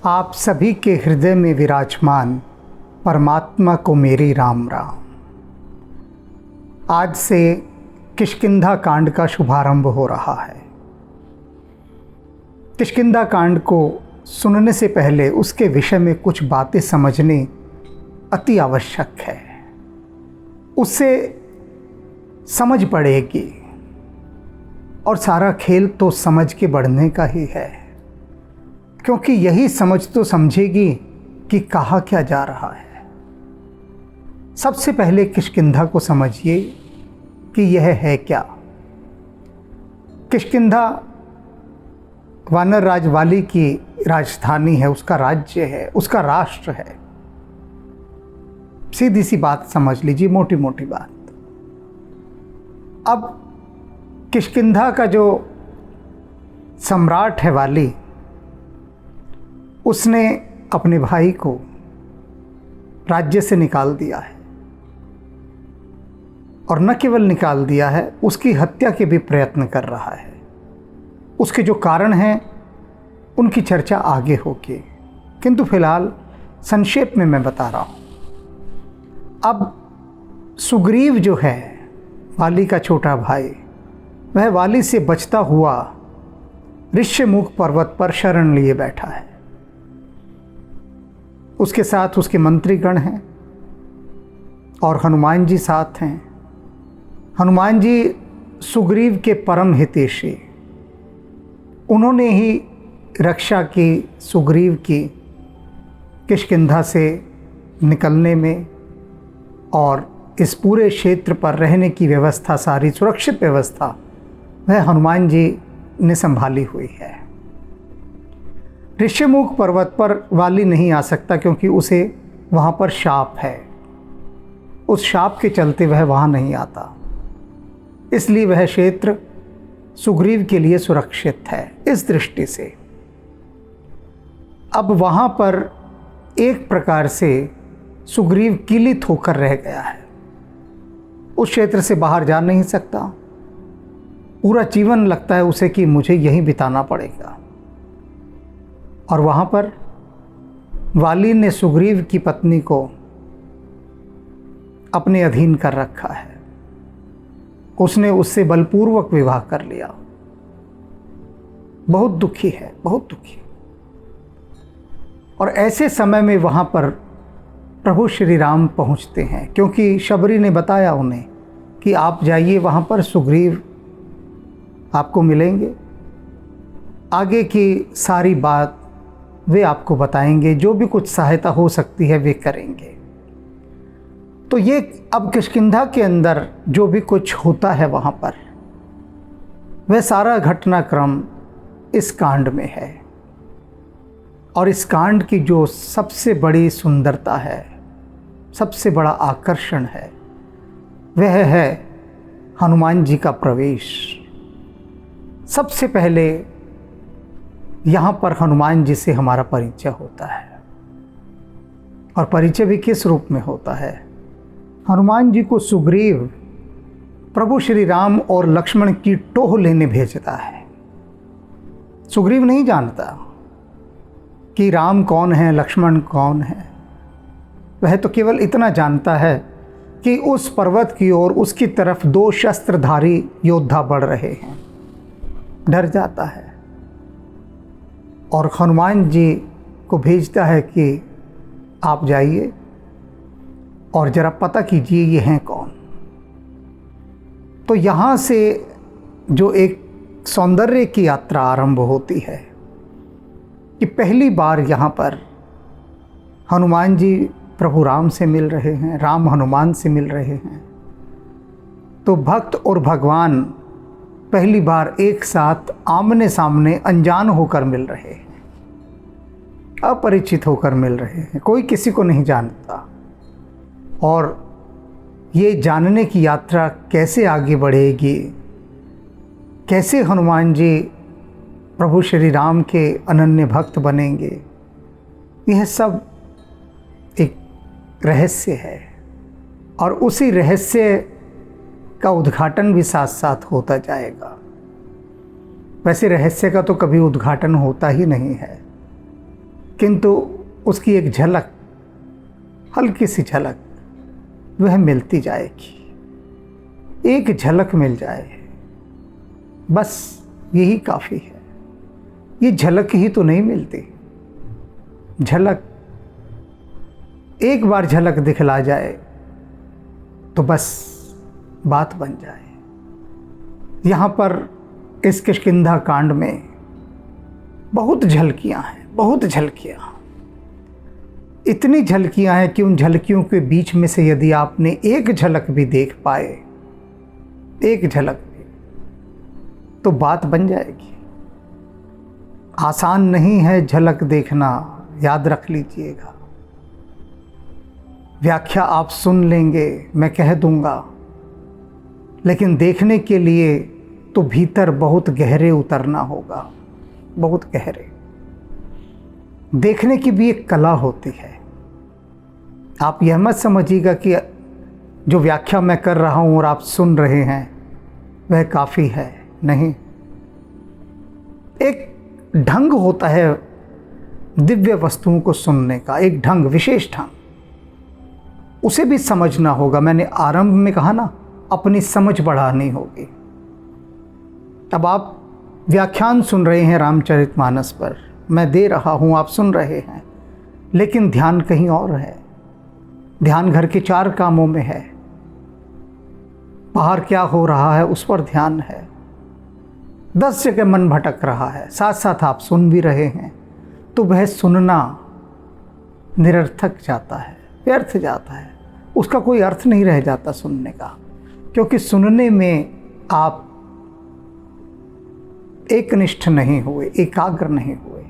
आप सभी के हृदय में विराजमान परमात्मा को मेरी राम राम। आज से किष्किंधा कांड का शुभारंभ हो रहा है। किष्किंधा कांड को सुनने से पहले उसके विषय में कुछ बातें समझने अति आवश्यक है। उससे समझ पड़ेगी और सारा खेल तो समझ के बढ़ने का ही है, क्योंकि यही समझ तो समझेगी कि कहा क्या जा रहा है। सबसे पहले किष्किंधा को समझिए कि यह है क्या। किष्किंधा वानर राज वाली की राजधानी है, उसका राज्य है, उसका राष्ट्र है। सीधी सी बात समझ लीजिए, मोटी मोटी बात। अब किष्किंधा का जो सम्राट है वाली, उसने अपने भाई को राज्य से निकाल दिया है, और न केवल निकाल दिया है, उसकी हत्या के भी प्रयत्न कर रहा है। उसके जो कारण हैं उनकी चर्चा आगे होगी, किंतु फिलहाल संक्षेप में मैं बता रहा हूँ। अब सुग्रीव जो है वाली का छोटा भाई, वह वाली से बचता हुआ ऋष्यमुख पर्वत पर शरण लिए बैठा है। उसके साथ उसके मंत्रीगण हैं और हनुमान जी साथ हैं। हनुमान जी सुग्रीव के परम हितैषी, उन्होंने ही रक्षा की सुग्रीव की किष्किंधा से निकलने में, और इस पूरे क्षेत्र पर रहने की व्यवस्था, सारी सुरक्षित व्यवस्था वह हनुमान जी ने संभाली हुई है। ऋष्यमुख पर्वत पर वाली नहीं आ सकता, क्योंकि उसे वहाँ पर शाप है। उस शाप के चलते वह वहाँ नहीं आता, इसलिए वह क्षेत्र सुग्रीव के लिए सुरक्षित है। इस दृष्टि से अब वहाँ पर एक प्रकार से सुग्रीव किलित होकर रह गया है। उस क्षेत्र से बाहर जा नहीं सकता। पूरा जीवन लगता है उसे कि मुझे यहीं बिताना पड़ेगा। और वहाँ पर वाली ने सुग्रीव की पत्नी को अपने अधीन कर रखा है। उसने उससे बलपूर्वक विवाह कर लिया। बहुत दुखी है, बहुत दुखी। और ऐसे समय में वहाँ पर प्रभु श्री राम पहुँचते हैं, क्योंकि शबरी ने बताया उन्हें कि आप जाइए वहाँ पर, सुग्रीव आपको मिलेंगे, आगे की सारी बात वे आपको बताएंगे, जो भी कुछ सहायता हो सकती है वे करेंगे। तो ये अब किष्किंधा के अंदर जो भी कुछ होता है वहाँ पर, वह सारा घटनाक्रम इस कांड में है। और इस कांड की जो सबसे बड़ी सुंदरता है, सबसे बड़ा आकर्षण है, वह है हनुमान जी का प्रवेश। सबसे पहले यहाँ पर हनुमान जी से हमारा परिचय होता है, और परिचय भी किस रूप में होता है। हनुमान जी को सुग्रीव प्रभु श्री राम और लक्ष्मण की टोह लेने भेजता है। सुग्रीव नहीं जानता कि राम कौन है, लक्ष्मण कौन है। वह तो केवल इतना जानता है कि उस पर्वत की ओर उसकी तरफ 2 शस्त्रधारी योद्धा बढ़ रहे हैं। डर जाता है और हनुमान जी को भेजता है कि आप जाइए और ज़रा पता कीजिए ये हैं कौन। तो यहाँ से जो एक सौंदर्य की यात्रा आरंभ होती है कि पहली बार यहाँ पर हनुमान जी प्रभु राम से मिल रहे हैं, राम हनुमान से मिल रहे हैं। तो भक्त और भगवान पहली बार एक साथ आमने सामने अनजान होकर मिल रहे हैं, अपरिचित होकर मिल रहे हैं। कोई किसी को नहीं जानता, और ये जानने की यात्रा कैसे आगे बढ़ेगी, कैसे हनुमान जी प्रभु श्री राम के अनन्य भक्त बनेंगे, यह सब एक रहस्य है। और उसी रहस्य का उद्घाटन भी साथ साथ होता जाएगा। वैसे रहस्य का तो कभी उद्घाटन होता ही नहीं है, किंतु उसकी एक झलक, हल्की सी झलक वह मिलती जाएगी। एक झलक मिल जाए, बस यही काफ़ी है। ये झलक ही तो नहीं मिलती, झलक एक बार झलक दिखला जाए तो बस बात बन जाए। यहाँ पर इस किष्किंधा कांड में बहुत झलकियाँ हैं, बहुत झलकियाँ, इतनी झलकियाँ हैं कि उन झलकियों के बीच में से यदि आपने एक झलक भी देख पाए, एक झलक भी, तो बात बन जाएगी। आसान नहीं है झलक देखना, याद रख लीजिएगा। व्याख्या आप सुन लेंगे, मैं कह दूंगा, लेकिन देखने के लिए तो भीतर बहुत गहरे उतरना होगा, बहुत गहरे। देखने की भी एक कला होती है। आप यह मत समझिएगा कि जो व्याख्या मैं कर रहा हूँ और आप सुन रहे हैं वह काफ़ी है, नहीं। एक ढंग होता है दिव्य वस्तुओं को सुनने का, एक ढंग, विशेष ढंग, उसे भी समझना होगा। मैंने आरंभ में कहा ना, अपनी समझ बढ़ानी होगी। अब आप व्याख्यान सुन रहे हैं रामचरितमानस पर, मैं दे रहा हूँ, आप सुन रहे हैं, लेकिन ध्यान कहीं और है। ध्यान घर के 4 कामों में है, बाहर क्या हो रहा है उस पर ध्यान है। 10 जगह मन भटक रहा है, साथ साथ आप सुन भी रहे हैं, तो वह सुनना निरर्थक जाता है, व्यर्थ जाता है, उसका कोई अर्थ नहीं रह जाता सुनने का, क्योंकि सुनने में आप एकनिष्ठ नहीं हुए, एकाग्र नहीं हुए।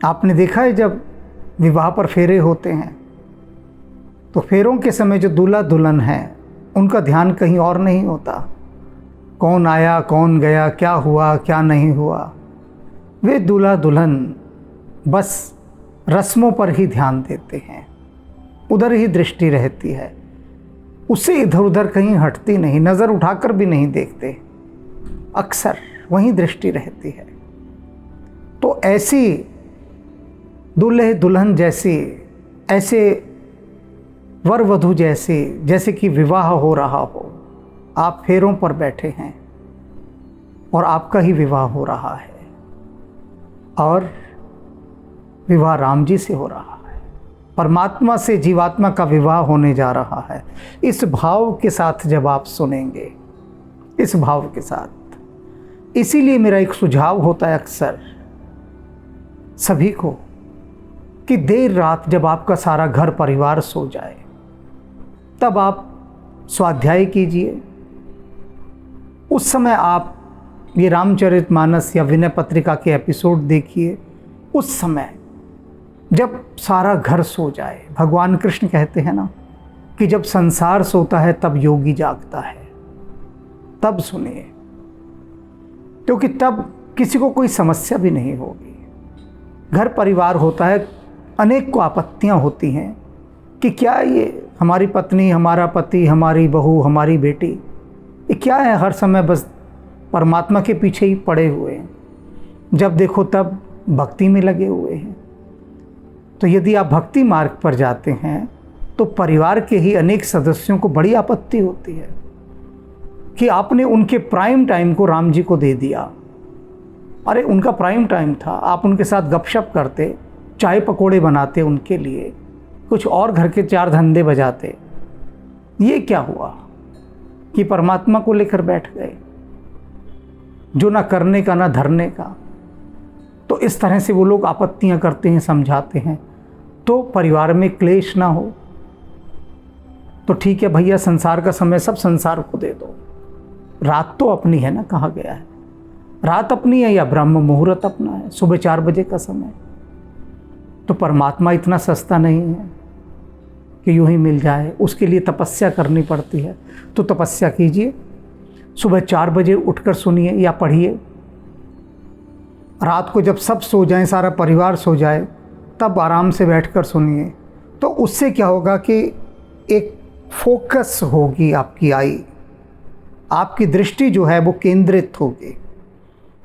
आपने देखा है जब विवाह पर फेरे होते हैं तो फेरों के समय जो दूल्हा दुल्हन है उनका ध्यान कहीं और नहीं होता, कौन आया कौन गया, क्या हुआ क्या नहीं हुआ। वे दूल्हा दुल्हन बस रस्मों पर ही ध्यान देते हैं, उधर ही दृष्टि रहती है, उससे इधर उधर कहीं हटती नहीं, नज़र उठाकर भी नहीं देखते, अक्सर वहीं दृष्टि रहती है। तो ऐसी दूल्हे दुल्हन जैसी, ऐसे वर वधू जैसे, जैसे कि विवाह हो रहा हो, आप फेरों पर बैठे हैं और आपका ही विवाह हो रहा है, और विवाह राम जी से हो रहा है, परमात्मा से जीवात्मा का विवाह होने जा रहा है। इस भाव के साथ जब आप सुनेंगे, इस भाव के साथ, इसीलिए मेरा एक सुझाव होता है अक्सर सभी को कि देर रात जब आपका सारा घर परिवार सो जाए तब आप स्वाध्याय कीजिए। उस समय आप ये रामचरितमानस या विनय पत्रिका के एपिसोड देखिए। उस समय जब सारा घर सो जाए, भगवान कृष्ण कहते हैं ना कि जब संसार सोता है तब योगी जागता है, तब सुनिए, क्योंकि तब किसी को कोई समस्या भी नहीं होगी। घर परिवार होता है, अनेक को आपत्तियां होती हैं कि क्या ये हमारी पत्नी, हमारा पति, हमारी बहू, हमारी बेटी, ये क्या है, हर समय बस परमात्मा के पीछे ही पड़े हुए हैं, जब देखो तब भक्ति में लगे हुए हैं। तो यदि आप भक्ति मार्ग पर जाते हैं तो परिवार के ही अनेक सदस्यों को बड़ी आपत्ति होती है कि आपने उनके प्राइम टाइम को राम जी को दे दिया। अरे उनका प्राइम टाइम था, आप उनके साथ गपशप करते, चाय पकोड़े बनाते उनके लिए, कुछ और घर के 4 धंधे बजाते। ये क्या हुआ कि परमात्मा को लेकर बैठ गए, जो ना करने का ना धरने का। तो इस तरह से वो लोग आपत्तियां करते हैं, समझाते हैं, तो परिवार में क्लेश ना हो। तो ठीक है भैया, संसार का समय सब संसार को दे दो, रात तो अपनी है ना, कहा गया है, रात अपनी है या ब्रह्म मुहूर्त अपना है, सुबह 4 बजे का समय। तो परमात्मा इतना सस्ता नहीं है कि यूं ही मिल जाए, उसके लिए तपस्या करनी पड़ती है। तो तपस्या कीजिए, सुबह 4 बजे उठकर सुनिए या पढ़िए, रात को जब सब सो जाएं, सारा परिवार सो जाए, तब आराम से बैठकर सुनिए। तो उससे क्या होगा कि एक फोकस होगी आपकी आई, आपकी दृष्टि जो है वो केंद्रित होगी,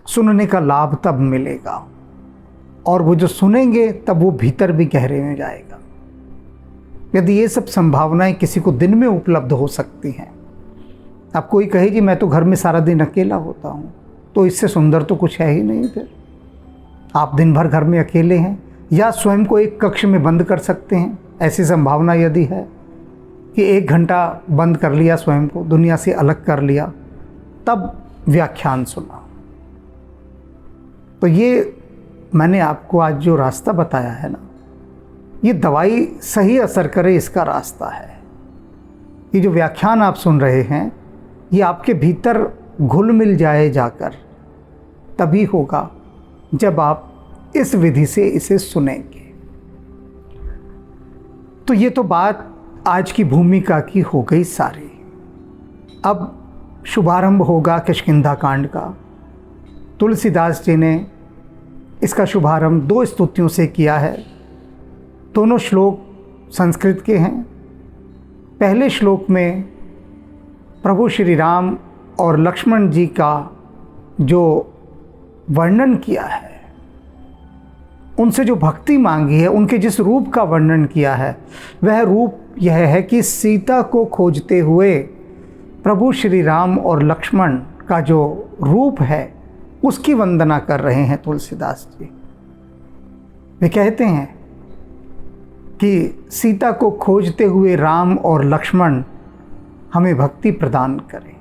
सुनने का लाभ तब मिलेगा। और वो जो सुनेंगे तब वो भीतर भी गहरे में जाएगा। यदि ये सब संभावनाएं किसी को दिन में उपलब्ध हो सकती हैं, अब कोई कहे कि मैं तो घर में सारा दिन अकेला होता हूँ, तो इससे सुंदर तो कुछ है ही नहीं। फिर आप दिन भर घर में अकेले हैं, या स्वयं को एक कक्ष में बंद कर सकते हैं। ऐसी संभावना यदि है कि 1 घंटा बंद कर लिया, स्वयं को दुनिया से अलग कर लिया, तब व्याख्यान सुना। तो ये मैंने आपको आज जो रास्ता बताया है ना, ये दवाई सही असर करे इसका रास्ता है। ये जो व्याख्यान आप सुन रहे हैं, ये आपके भीतर घुल मिल जाए जाकर, तभी होगा जब आप इस विधि से इसे सुनेंगे। तो ये तो बात आज की भूमिका की हो गई सारी। अब शुभारंभ होगा किष्किंधा कांड का। तुलसीदास जी ने इसका शुभारंभ 2 स्तुतियों से किया है। दोनों श्लोक संस्कृत के हैं। पहले श्लोक में प्रभु श्री राम और लक्ष्मण जी का जो वर्णन किया है, उनसे जो भक्ति मांगी है, उनके जिस रूप का वर्णन किया है, वह रूप यह है कि सीता को खोजते हुए प्रभु श्री राम और लक्ष्मण का जो रूप है, उसकी वंदना कर रहे हैं तुलसीदास जी। वे कहते हैं कि सीता को खोजते हुए राम और लक्ष्मण हमें भक्ति प्रदान करें।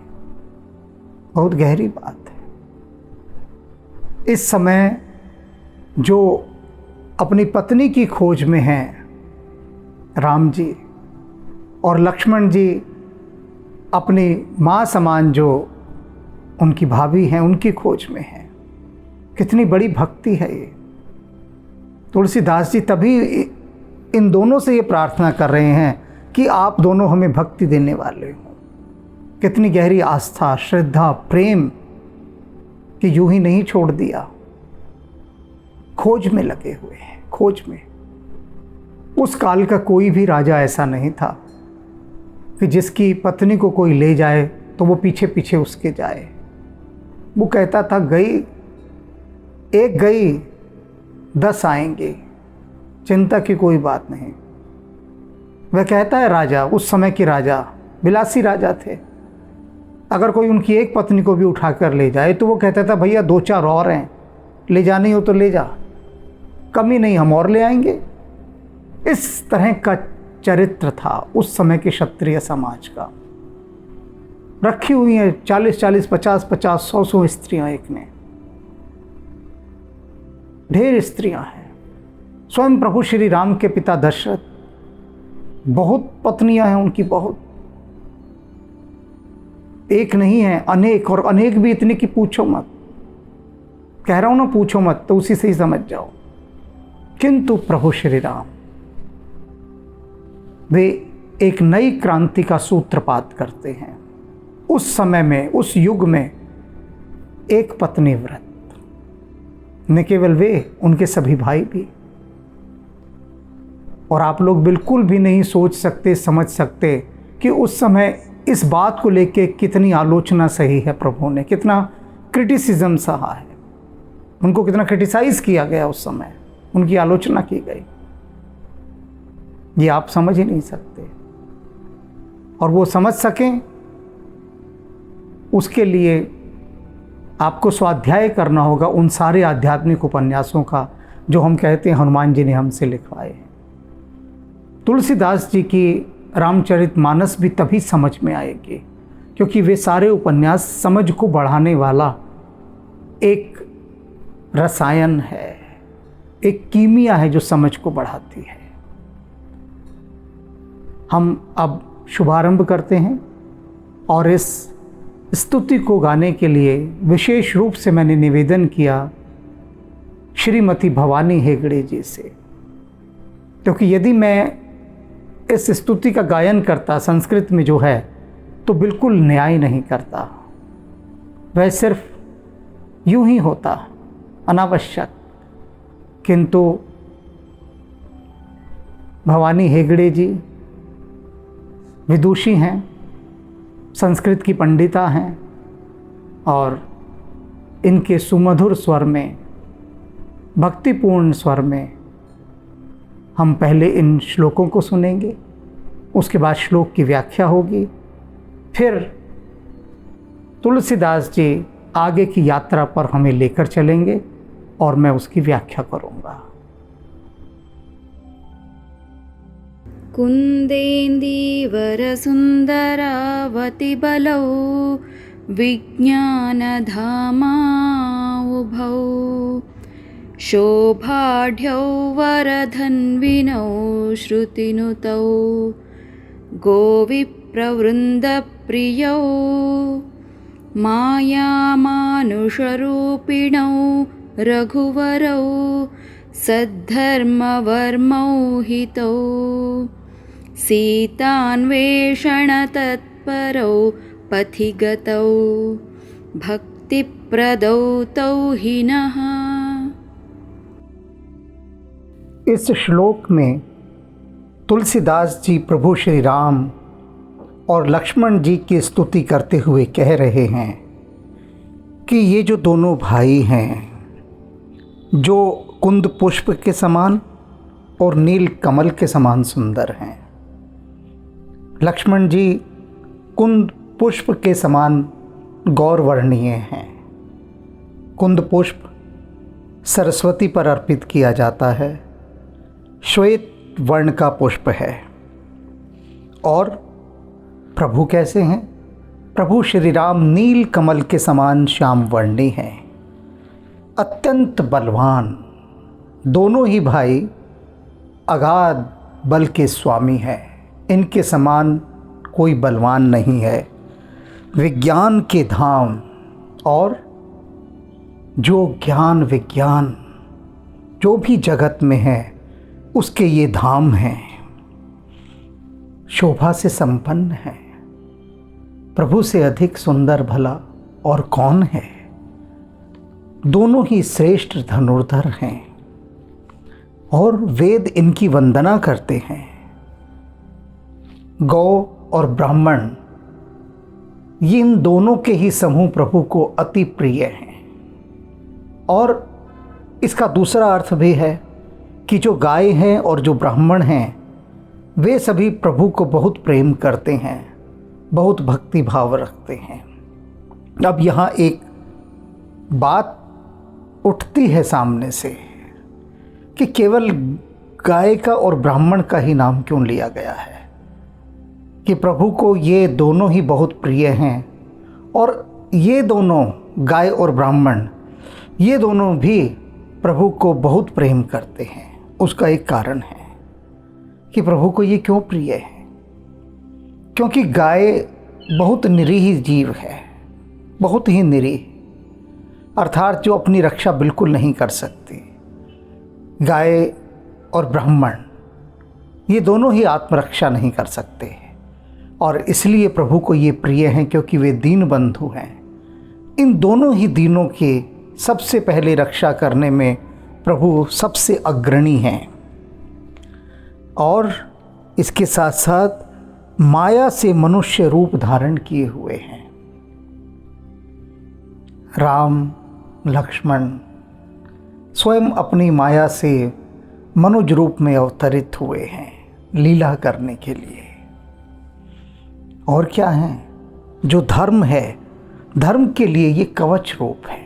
बहुत गहरी बात है। इस समय जो अपनी पत्नी की खोज में हैं राम जी, और लक्ष्मण जी अपनी माँ समान जो उनकी भाभी हैं उनकी खोज में हैं। कितनी बड़ी भक्ति है ये। तुलसीदास जी तभी इन दोनों से ये प्रार्थना कर रहे हैं कि आप दोनों हमें भक्ति देने वाले हो। कितनी गहरी आस्था, श्रद्धा, प्रेम कि यूं ही नहीं छोड़ दिया। खोज में लगे हुए हैं, खोज में। उस काल का कोई भी राजा ऐसा नहीं था कि जिसकी पत्नी को कोई ले जाए तो वो पीछे पीछे उसके जाए। वो कहता था गई, एक गई 10 आएंगे, चिंता की कोई बात नहीं। वह कहता है राजा, उस समय के राजा विलासी राजा थे। अगर कोई उनकी एक पत्नी को भी उठाकर ले जाए तो वो कहता था भैया 2-4 और हैं, ले जानी हो तो ले जा, कमी नहीं, हम और ले आएंगे। इस तरह का चरित्र था उस समय के क्षत्रिय समाज का। रखी हुई हैं 40-40, 50-50, 100-100 स्त्रियां एक में, ढेर स्त्रियां हैं। स्वयं प्रभु श्री राम के पिता दशरथ, बहुत पत्नियां हैं उनकी, बहुत, एक नहीं है, अनेक, और अनेक भी इतनी कि पूछो मत। कह रहा हूं ना पूछो मत, तो उसी से ही समझ जाओ। किंतु प्रभु श्री राम वे एक नई क्रांति का सूत्रपात करते हैं। उस समय में, उस युग में एक पत्नी व्रत, न केवल वे, उनके सभी भाई भी। और आप लोग बिल्कुल भी नहीं सोच सकते, समझ सकते कि उस समय इस बात को लेके कितनी आलोचना सही है प्रभु ने, कितना क्रिटिसिज्म सहा है। उनको कितना क्रिटिसाइज किया गया उस समय, उनकी आलोचना की गई। ये आप समझ ही नहीं सकते। और वो समझ सकें उसके लिए आपको स्वाध्याय करना होगा उन सारे आध्यात्मिक उपन्यासों का जो हम कहते हैं हनुमान जी ने हमसे लिखवाए हैं। तुलसीदास जी की रामचरितमानस भी तभी समझ में आएगी क्योंकि वे सारे उपन्यास समझ को बढ़ाने वाला एक रसायन है, एक कीमिया है जो समझ को बढ़ाती है। हम अब शुभारंभ करते हैं और इस स्तुति को गाने के लिए विशेष रूप से मैंने निवेदन किया श्रीमती भवानी हेगड़े जी से, क्योंकि यदि मैं इस स्तुति का गायन करता संस्कृत में जो है तो बिल्कुल न्याय नहीं करता, वह सिर्फ यूं ही होता अनावश्यक। किंतु भवानी हेगड़े जी विदुषी हैं, संस्कृत की पंडिता हैं, और इनके सुमधुर स्वर में भक्तिपूर्ण स्वर में हम पहले इन श्लोकों को सुनेंगे, उसके बाद श्लोक की व्याख्या होगी, फिर तुलसीदास जी आगे की यात्रा पर हमें लेकर चलेंगे और मैं उसकी व्याख्या करूँगा। कुन्देन्दीवरसुन्दरावतिबलौ विज्ञानधामाउभौ शोभाढ्यौ वरधन्विनौ श्रुतिनुतौ गोविप्रवृन्दप्रियौ मायामानुषरूपिणौ रघुवरौ सद्धर्मवर्मौ हितौ सीतान्वेषणतत्परौ पथिगतौ भक्तिप्रदौ तौ हिनः। इस श्लोक में तुलसीदास जी प्रभु श्री राम और लक्ष्मण जी की स्तुति करते हुए कह रहे हैं कि ये जो दोनों भाई हैं, जो कुंद पुष्प के समान और नील कमल के समान सुंदर हैं। लक्ष्मण जी कुंद पुष्प के समान गौरवर्णीय हैं। कुंद पुष्प सरस्वती पर अर्पित किया जाता है, श्वेत वर्ण का पुष्प है। और प्रभु कैसे हैं? प्रभु श्री राम नील कमल के समान श्याम वर्णी हैं, अत्यंत बलवान। दोनों ही भाई अगाध बल के स्वामी हैं, इनके समान कोई बलवान नहीं है। विज्ञान के धाम और जो ज्ञान विज्ञान जो भी जगत में है उसके ये धाम हैं, शोभा से संपन्न हैं। प्रभु से अधिक सुंदर भला और कौन है? दोनों ही श्रेष्ठ धनुर्धर हैं और वेद इनकी वंदना करते हैं। गौ और ब्राह्मण, ये इन दोनों के ही समूह प्रभु को अति प्रिय हैं। और इसका दूसरा अर्थ भी है कि जो गाय हैं और जो ब्राह्मण हैं वे सभी प्रभु को बहुत प्रेम करते हैं, बहुत भक्ति भाव रखते हैं। अब यहाँ एक बात उठती है सामने से कि केवल गाय का और ब्राह्मण का ही नाम क्यों लिया गया है, कि प्रभु को ये दोनों ही बहुत प्रिय हैं और ये दोनों गाय और ब्राह्मण ये दोनों भी प्रभु को बहुत प्रेम करते हैं। उसका एक कारण है कि प्रभु को ये क्यों प्रिय है, क्योंकि गाय बहुत निरीह जीव है, बहुत ही निरीह, अर्थात जो अपनी रक्षा बिल्कुल नहीं कर सकती। गाय और ब्राह्मण ये दोनों ही आत्मरक्षा नहीं कर सकते और इसलिए प्रभु को ये प्रिय हैं क्योंकि वे दीन बंधु हैं। इन दोनों ही दीनों के सबसे पहले रक्षा करने में प्रभु सबसे अग्रणी हैं और इसके साथ साथ माया से मनुष्य रूप धारण किए हुए हैं। राम लक्ष्मण स्वयं अपनी माया से मनुज रूप में अवतरित हुए हैं लीला करने के लिए। और क्या है? जो धर्म है, धर्म के लिए ये कवच रूप है।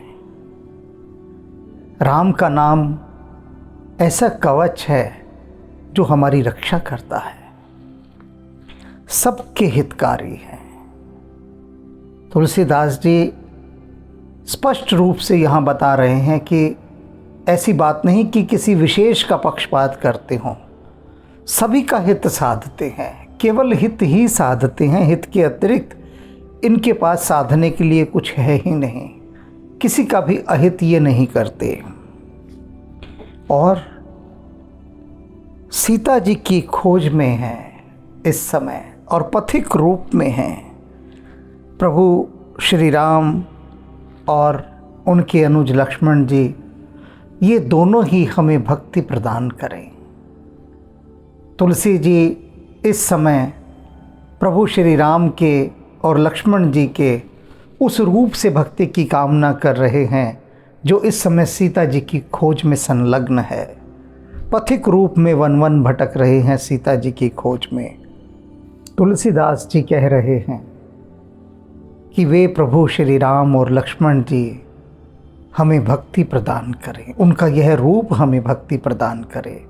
राम का नाम ऐसा कवच है जो हमारी रक्षा करता है, सबके हितकारी है। तुलसीदास जी स्पष्ट रूप से यहाँ बता रहे हैं कि ऐसी बात नहीं कि किसी विशेष का पक्षपात करते हों, सभी का हित साधते हैं, केवल हित ही साधते हैं। हित के अतिरिक्त इनके पास साधने के लिए कुछ है ही नहीं, किसी का भी अहित ये नहीं करते। और सीता जी की खोज में हैं इस समय और पथिक रूप में हैं प्रभु श्री राम और उनके अनुज लक्ष्मण जी। ये दोनों ही हमें भक्ति प्रदान करें। तुलसी जी इस समय प्रभु श्री राम के और लक्ष्मण जी के उस रूप से भक्ति की कामना कर रहे हैं जो इस समय सीता जी की खोज में संलग्न है, पथिक रूप में वन वन भटक रहे हैं सीता जी की खोज में। तुलसीदास जी कह रहे हैं कि वे प्रभु श्री राम और लक्ष्मण जी हमें भक्ति प्रदान करें, उनका यह रूप हमें भक्ति प्रदान करे।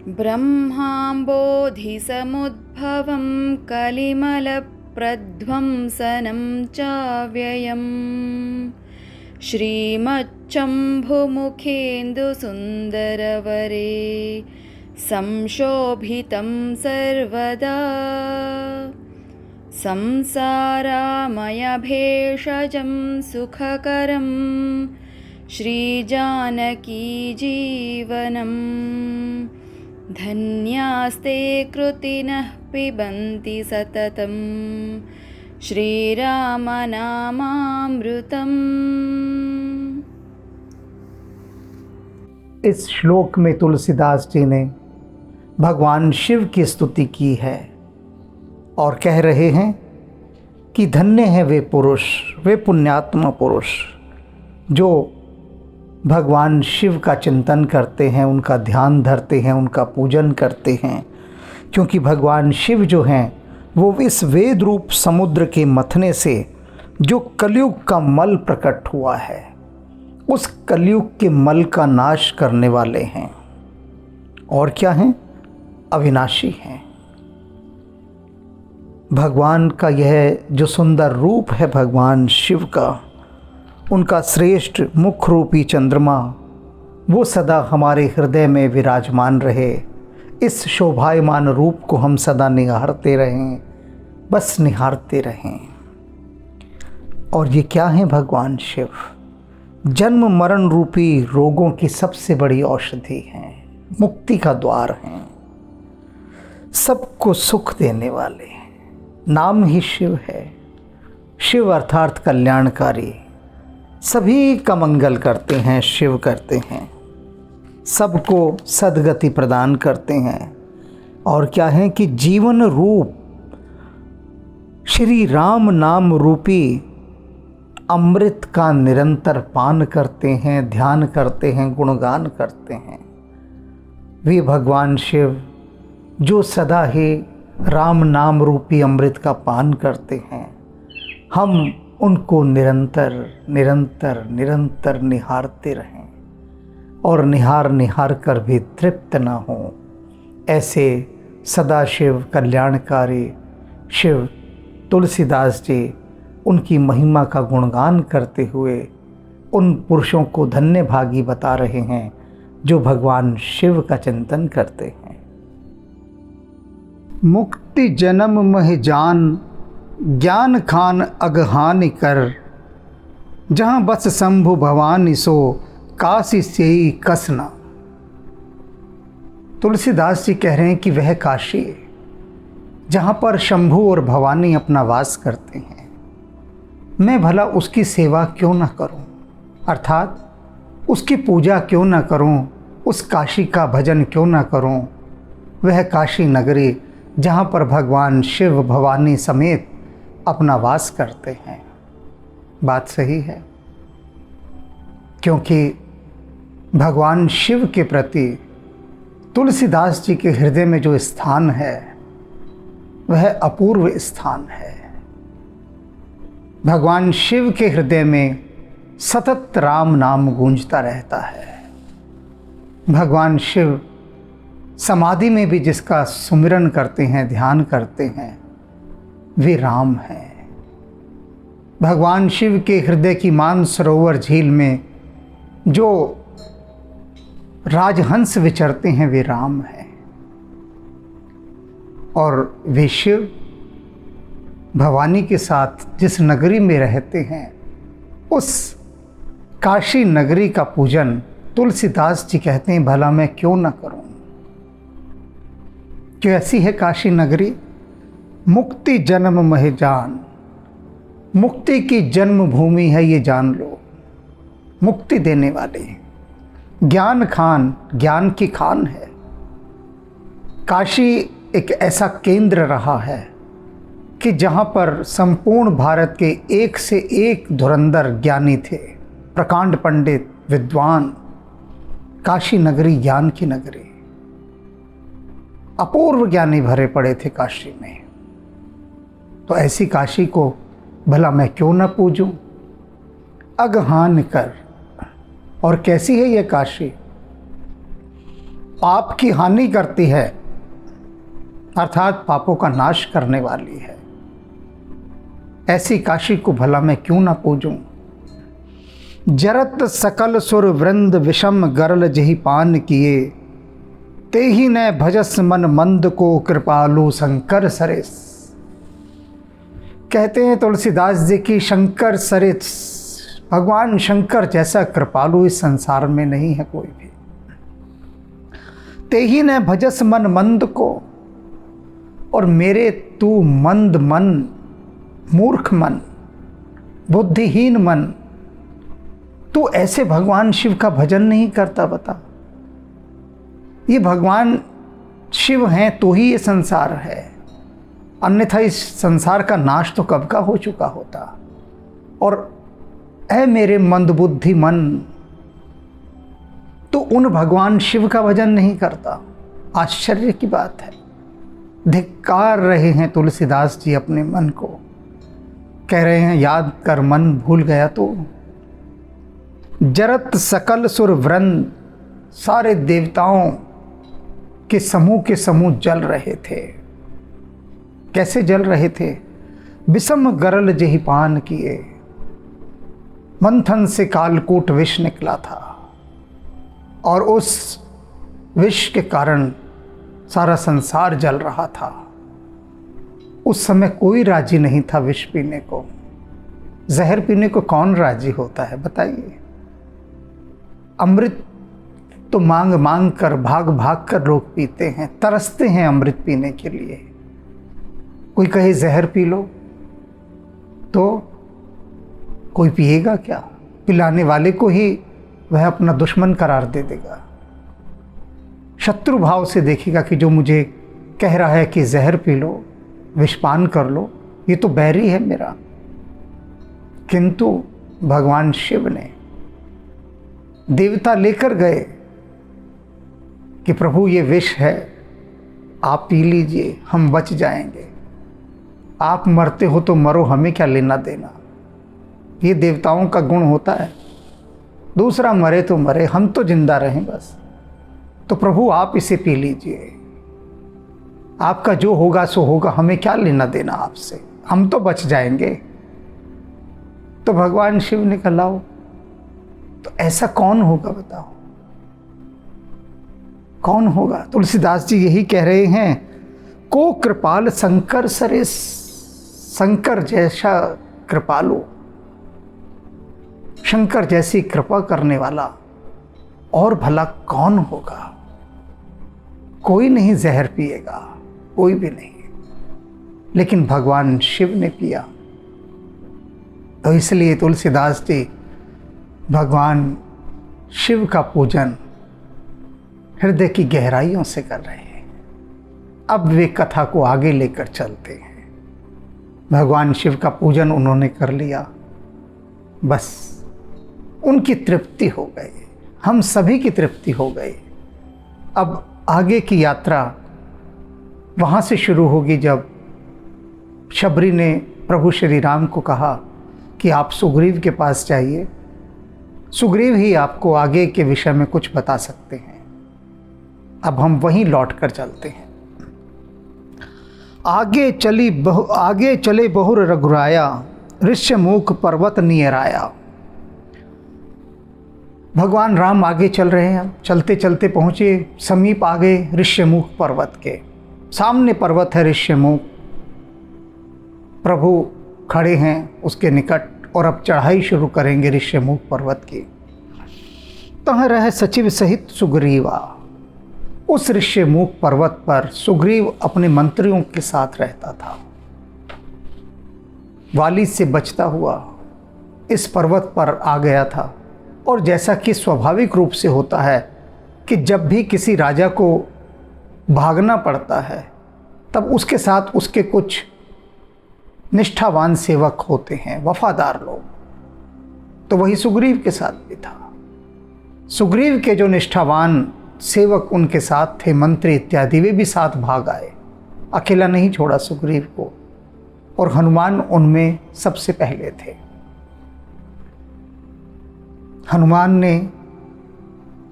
ब्रह्माम्बोधिसमुद्भवं कलिमलप्रध्वंसनं चाव्ययम् श्रीमच्चम्भुमुखेन्दुसुन्दरवरे संशोभितं सर्वदा संसारामयभेषजं सुखकरं श्रीजानकीजीवनम् धन्यास्ते कृतिनः पिबन्ति सततं श्रीरामनामामृतम्। इस श्लोक में तुलसीदास जी ने भगवान शिव की स्तुति की है और कह रहे हैं कि धन्य है वे पुरुष, वे पुण्यात्मा पुरुष जो भगवान शिव का चिंतन करते हैं, उनका ध्यान धरते हैं, उनका पूजन करते हैं। क्योंकि भगवान शिव जो हैं वो इस वेद रूप समुद्र के मथने से जो कलयुग का मल प्रकट हुआ है, उस कलयुग के मल का नाश करने वाले हैं। और क्या हैं? अविनाशी हैं। भगवान का यह जो सुंदर रूप है भगवान शिव का, उनका श्रेष्ठ मुख रूपी चंद्रमा वो सदा हमारे हृदय में विराजमान रहे। इस शोभायमान रूप को हम सदा निहारते रहें, बस निहारते रहें। और ये क्या है भगवान शिव? जन्म मरण रूपी रोगों की सबसे बड़ी औषधि हैं, मुक्ति का द्वार हैं, सबको सुख देने वाले। नाम ही शिव है। शिव अर्थात कल्याणकारी, सभी का मंगल करते हैं, शिव करते हैं, सबको सद्गति प्रदान करते हैं। और क्या है कि जीवन रूप श्री राम नाम रूपी अमृत का निरंतर पान करते हैं, ध्यान करते हैं, गुणगान करते हैं। वे भगवान शिव जो सदा ही राम नाम रूपी अमृत का पान करते हैं, हम उनको निरंतर निरंतर निरंतर निहारते रहें और निहार निहार कर भी तृप्त न हों। ऐसे सदाशिव कल्याणकारी शिव तुलसीदास जी उनकी महिमा का गुणगान करते हुए उन पुरुषों को धन्य भागी बता रहे हैं जो भगवान शिव का चिंतन करते हैं। मुक्ति जन्म मह जान ज्ञान खान अगहानि कर, जहाँ बस शंभु भवानी सो काशी से ही कसना। तुलसीदास जी कह रहे हैं कि वह काशी जहाँ पर शंभु और भवानी अपना वास करते हैं, मैं भला उसकी सेवा क्यों ना करूं, अर्थात उसकी पूजा क्यों ना करूं, उस काशी का भजन क्यों ना करूं। वह काशी नगरी जहाँ पर भगवान शिव भवानी समेत अपना वास करते हैं। बात सही है, क्योंकि भगवान शिव के प्रति तुलसीदास जी के हृदय में जो स्थान है वह अपूर्व स्थान है। भगवान शिव के हृदय में सतत राम नाम गूंजता रहता है। भगवान शिव समाधि में भी जिसका सुमिरन करते हैं, ध्यान करते हैं, वे राम हैं। भगवान शिव के हृदय की मानसरोवर झील में जो राजहंस विचरते हैं वे राम हैं। और वे शिव भवानी के साथ जिस नगरी में रहते हैं उस काशी नगरी का पूजन तुलसीदास जी कहते हैं भला मैं क्यों ना करूं। क्यों ऐसी है काशी नगरी? मुक्ति जन्म मह जान, मुक्ति की जन्मभूमि है ये जान लो। मुक्ति देने वाले ज्ञान खान, ज्ञान की खान है। काशी एक ऐसा केंद्र रहा है कि जहाँ पर संपूर्ण भारत के एक से एक धुरंधर ज्ञानी थे, प्रकांड पंडित, विद्वान, काशी नगरी ज्ञान की नगरी, अपूर्व ज्ञानी भरे पड़े थे काशी में। तो ऐसी काशी को भला मैं क्यों न पूजूं? अगहान कर। और कैसी है ये काशी? पाप की हानि करती है, अर्थात पापों का नाश करने वाली है। ऐसी काशी को भला मैं क्यों ना पूजूं? जरत सकल सुर वृंद विषम गरल जही पान किए, ते ही न भजस मन मंद को कृपालु शंकर सरेस। कहते हैं तुलसीदास जी की शंकर सरेस, भगवान शंकर जैसा कृपालु इस संसार में नहीं है कोई भी। ते ही न भजस मन मंद को, और मेरे तू मंद मन, मूर्ख मन, बुद्धिहीन मन, तू ऐसे भगवान शिव का भजन नहीं करता? बता, ये भगवान शिव हैं तो ही ये संसार है, अन्यथा इस संसार का नाश तो कब का हो चुका होता। और ऐ मेरे मंदबुद्धि मन, तू उन भगवान शिव का भजन नहीं करता। आश्चर्य की बात है। धिक्कार रहे हैं तुलसीदास जी अपने मन को, कह रहे हैं याद कर मन भूल गया तो। जरत सकल सुर वृंद, सारे देवताओं के समूह जल रहे थे। कैसे जल रहे थे? विषम गरल जही पान किए, मंथन से कालकूट विष निकला था, और उस विष के कारण सारा संसार जल रहा था। उस समय कोई राजी नहीं था विष पीने को। जहर पीने को कौन राजी होता है बताइए? अमृत तो मांग मांग कर, भाग भाग कर लोग पीते हैं, तरसते हैं अमृत पीने के लिए। कोई कहे जहर पी लो तो कोई पिएगा क्या? पिलाने वाले को ही वह अपना दुश्मन करार दे देगा, शत्रु भाव से देखेगा कि जो मुझे कह रहा है कि जहर पी लो, विषपान कर लो, ये तो बैरी है मेरा। किंतु भगवान शिव ने देवता लेकर गए कि प्रभु ये विष है, आप पी लीजिए, हम बच जाएंगे। आप मरते हो तो मरो, हमें क्या लेना देना। ये देवताओं का गुण होता है, दूसरा मरे तो मरे, हम तो जिंदा रहें बस। तो प्रभु आप इसे पी लीजिए, आपका जो होगा सो होगा, हमें क्या लेना देना आपसे, हम तो बच जाएंगे। तो भगवान शिव ने कहा लाओ। तो ऐसा कौन होगा बताओ, कौन होगा? तुलसीदास जी यही कह रहे हैं, को कृपाल शंकर सरेस, शंकर जैसा कृपालु, शंकर जैसी कृपा करने वाला और भला कौन होगा? कोई नहीं जहर पिएगा, कोई भी नहीं, लेकिन भगवान शिव ने पिया। तो इसलिए तुलसीदास जी भगवान शिव का पूजन हृदय की गहराइयों से कर रहे हैं। अब वे कथा को आगे लेकर चलते हैं। भगवान शिव का पूजन उन्होंने कर लिया, बस उनकी तृप्ति हो गई, हम सभी की तृप्ति हो गई। अब आगे की यात्रा वहाँ से शुरू होगी जब शबरी ने प्रभु श्री राम को कहा कि आप सुग्रीव के पास जाइए, सुग्रीव ही आपको आगे के विषय में कुछ बता सकते हैं। अब हम वहीं लौट कर चलते हैं। आगे चले बहुर रघुराया, ऋष्यमुख पर्वत नियराया। भगवान राम आगे चल रहे हैं, चलते चलते पहुँचे समीप आ गए ऋष्यमुख पर्वत के। सामने पर्वत है ऋष्यमुख, प्रभु खड़े हैं उसके निकट और अब चढ़ाई शुरू करेंगे ऋष्यमुख पर्वत की। तह रहे सचिव सहित सुग्रीवा। उस ऋष्यमुख पर्वत पर सुग्रीव अपने मंत्रियों के साथ रहता था। वाली से बचता हुआ इस पर्वत पर आ गया था। और जैसा कि स्वाभाविक रूप से होता है कि जब भी किसी राजा को भागना पड़ता है तब उसके साथ उसके कुछ निष्ठावान सेवक होते हैं, वफादार लोग। तो वही सुग्रीव के साथ भी था। सुग्रीव के जो निष्ठावान सेवक उनके साथ थे, मंत्री इत्यादि, वे भी साथ भाग आए, अकेला नहीं छोड़ा सुग्रीव को, और हनुमान उनमें सबसे पहले थे। हनुमान ने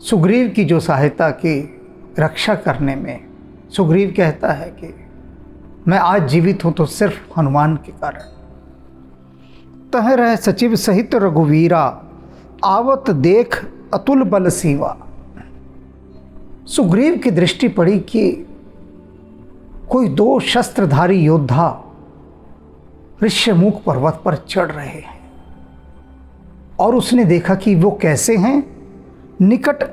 सुग्रीव की जो सहायता की रक्षा करने में, सुग्रीव कहता है कि मैं आज जीवित हूं तो सिर्फ हनुमान के कारण। तह रह सचिव सहित रघुवीरा, आवत देख अतुल बल सीवा। सुग्रीव की दृष्टि पड़ी कि कोई 2 शस्त्रधारी योद्धा ऋष्यमुख पर्वत पर चढ़ रहे हैं, और उसने देखा कि वो कैसे हैं। निकट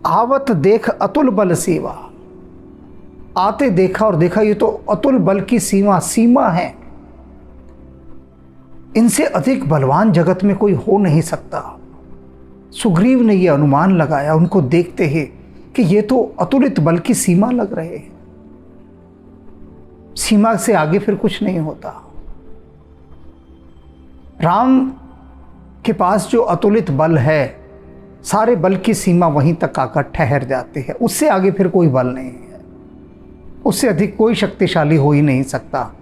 आवत देख अतुल बल सीमा, आते देखा और देखा ये तो अतुल बल की सीमा है, इनसे अधिक बलवान जगत में कोई हो नहीं सकता। सुग्रीव ने यह अनुमान लगाया उनको देखते ही कि ये तो अतुलित बल की सीमा लग रहे हैं, सीमा से आगे फिर कुछ नहीं होता। राम के पास जो अतुलित बल है, सारे बल की सीमा वहीं तक आकर ठहर जाती है, उससे आगे फिर कोई बल नहीं है, उससे अधिक कोई शक्तिशाली हो ही नहीं सकता।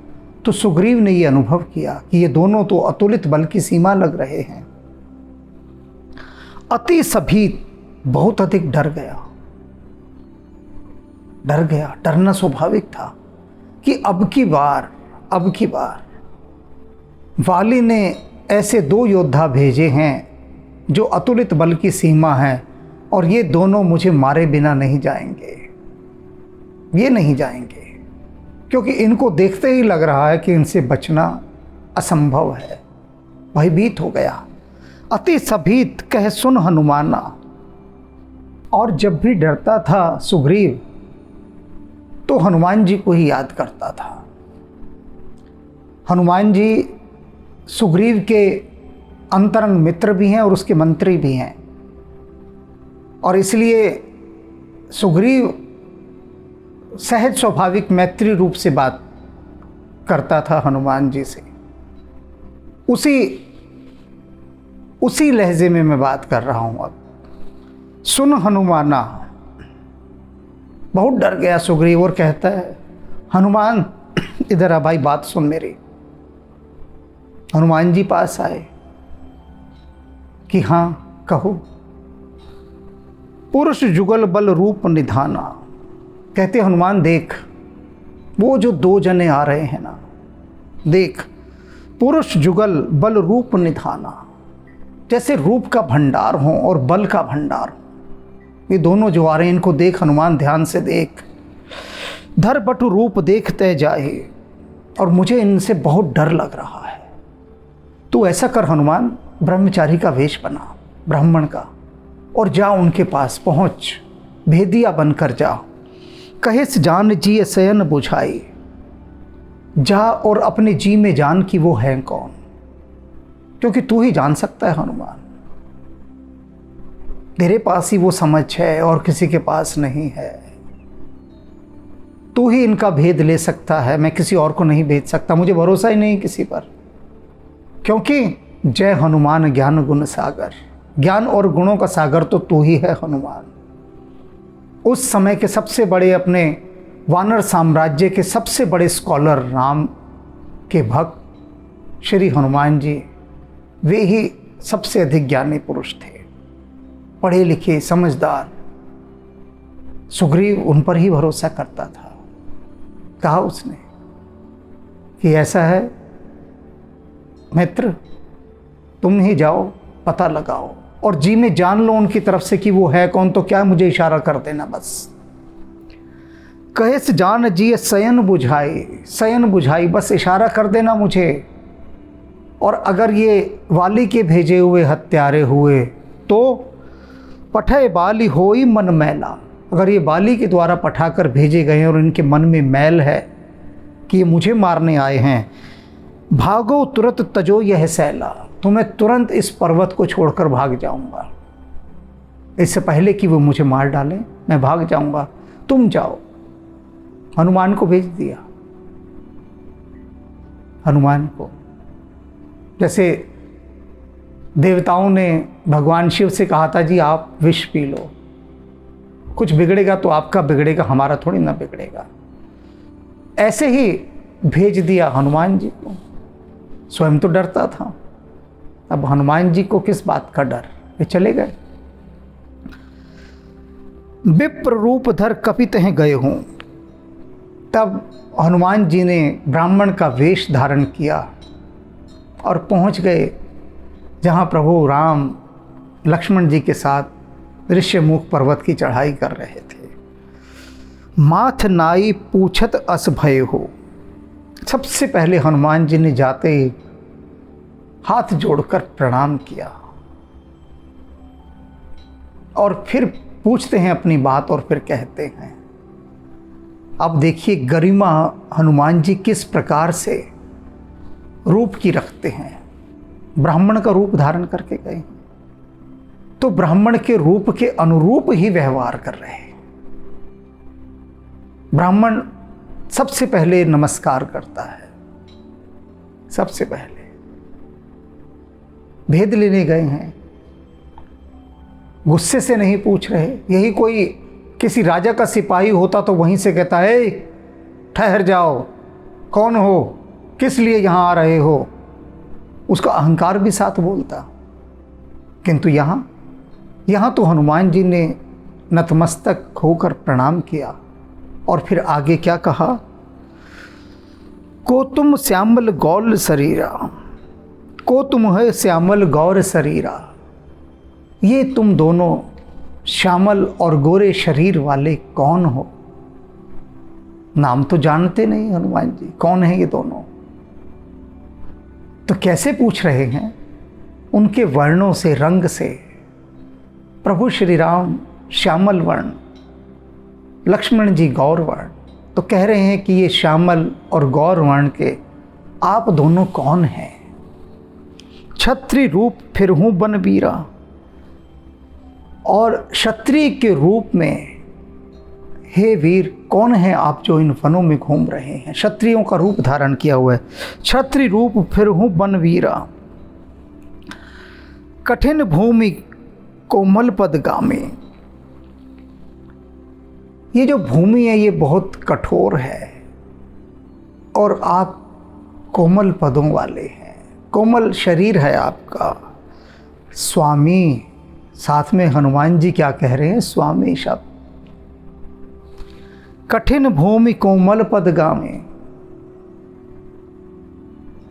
तो सुग्रीव ने यह अनुभव किया कि ये दोनों तो अतुलित बल की सीमा लग रहे हैं। अति सभी बहुत अधिक डर गया, डरना स्वाभाविक था कि अब की बार वाली ने ऐसे 2 योद्धा भेजे हैं जो अतुलित बल की सीमा है, और ये दोनों मुझे मारे बिना नहीं जाएंगे, ये नहीं जाएंगे, क्योंकि इनको देखते ही लग रहा है कि इनसे बचना असंभव है। भयभीत हो गया। अति सभीत कह सुन हनुमाना। और जब भी डरता था सुग्रीव तो हनुमान जी को ही याद करता था। हनुमान जी सुग्रीव के अंतरंग मित्र भी हैं और उसके मंत्री भी हैं, और इसलिए सुग्रीव सहज स्वाभाविक मैत्री रूप से बात करता था हनुमान जी से। उसी लहजे में मैं बात कर रहा हूं। अब सुन हनुमाना, बहुत डर गया सुग्रीव और कहता है हनुमान इधर आ भाई, बात सुन मेरी। हनुमान जी पास आए कि हाँ कहो। पुरुष जुगल बल रूप निधाना, कहते हनुमान देख वो जो 2 जने आ रहे हैं ना, देख पुरुष जुगल बल रूप निधाना, जैसे रूप का भंडार हो और बल का भंडार हो। ये दोनों जो आ रहे हैं इनको देख हनुमान, ध्यान से देख। धर बटु रूप देखते जाए, और मुझे इनसे बहुत डर लग रहा है। तू ऐसा कर हनुमान, ब्रह्मचारी का वेश बना, ब्राह्मण का, और जा उनके पास पहुंच, भेदिया बनकर जा। कहिस जान जी शयन बुझाई, जा और अपने जी में जान कि वो है कौन, क्योंकि तू ही जान सकता है हनुमान। तेरे पास ही वो समझ है और किसी के पास नहीं है। तू ही इनका भेद ले सकता है, मैं किसी और को नहीं भेज सकता। मुझे भरोसा ही नहीं किसी पर, क्योंकि जय हनुमान ज्ञान गुण सागर, ज्ञान और गुणों का सागर तो तू ही है हनुमान। उस समय के सबसे बड़े, अपने वानर साम्राज्य के सबसे बड़े स्कॉलर, राम के भक्त श्री हनुमान जी, वे ही सबसे अधिक ज्ञानी पुरुष थे, पढ़े लिखे समझदार। सुग्रीव उन पर ही भरोसा करता था। कहा उसने कि ऐसा है मित्र, तुम ही जाओ, पता लगाओ और जी में जान लो उनकी तरफ से कि वो है कौन, तो क्या मुझे इशारा कर देना बस। कहे जान जी शयन बुझाई, बस इशारा कर देना मुझे। और अगर ये वाली के भेजे हुए हत्यारे हुए तो पठे बाली होई मन मैला, अगर ये बाली के द्वारा पठाकर भेजे गए और इनके मन में मैल है कि ये मुझे मारने आए हैं, भागो तुरंत तजो यह सैला, तो मैं तुरंत इस पर्वत को छोड़कर भाग जाऊंगा। इससे पहले कि वो मुझे मार डालें मैं भाग जाऊंगा, तुम जाओ। हनुमान को भेज दिया। हनुमान को। जैसे देवताओं ने भगवान शिव से कहा था, जी आप विष पी लो, कुछ बिगड़ेगा तो आपका बिगड़ेगा, हमारा थोड़ी ना बिगड़ेगा। ऐसे ही भेज दिया हनुमान जी को। स्वयं तो डरता था, अब हनुमान जी को किस बात का डर, वे चले गए। विप्र रूप धर कपित हैं गए हूँ। तब हनुमान जी ने ब्राह्मण का वेश धारण किया और पहुँच गए जहाँ प्रभु राम लक्ष्मण जी के साथ ऋष्यमुख पर्वत की चढ़ाई कर रहे थे। माथ नाई पूछत अस भय हो। सबसे पहले हनुमान जी ने जाते ही हाथ जोड़कर प्रणाम किया और फिर पूछते हैं अपनी बात और फिर कहते हैं। अब देखिए गरिमा हनुमान जी किस प्रकार से रूप की रखते हैं। ब्राह्मण का रूप धारण करके गए तो ब्राह्मण के रूप के अनुरूप ही व्यवहार कर रहे हैं। ब्राह्मण सबसे पहले नमस्कार करता है, सबसे पहले भेद लेने गए हैं, गुस्से से नहीं पूछ रहे। यही कोई किसी राजा का सिपाही होता तो वहीं से कहता है, ठहर जाओ, कौन हो, किस लिए यहाँ आ रहे हो, उसका अहंकार भी साथ बोलता। किंतु यहाँ तो हनुमान जी ने नतमस्तक होकर प्रणाम किया और फिर आगे क्या कहा, को तुम श्यामल गौर शरीरा, को तुम है श्यामल गौर शरीरा। ये तुम दोनों श्यामल और गोरे शरीर वाले कौन हो। नाम तो जानते नहीं हनुमान जी, कौन है ये दोनों। तो कैसे पूछ रहे हैं, उनके वर्णों से, रंग से। प्रभु श्री राम श्यामल वर्ण, लक्ष्मण जी गौर वर्ण। तो कह रहे हैं कि ये श्यामल और गौर वर्ण के आप दोनों कौन हैं। क्षत्रिय रूप फिर हूँ बनवीरा। और क्षत्रिय के रूप में, हे वीर, कौन है आप जो इन वनों में घूम रहे हैं। क्षत्रियों का रूप धारण किया हुआ है। क्षत्रिय रूप फिर हूँ बनवीरा, कठिन भूमि कोमल पद गामे। ये जो भूमि है ये बहुत कठोर है और आप कोमल पदों वाले हैं, कोमल शरीर है आपका। स्वामी, साथ में हनुमान जी क्या कह रहे हैं, स्वामी शब्द। कठिन भूमि कोमल पद गामे,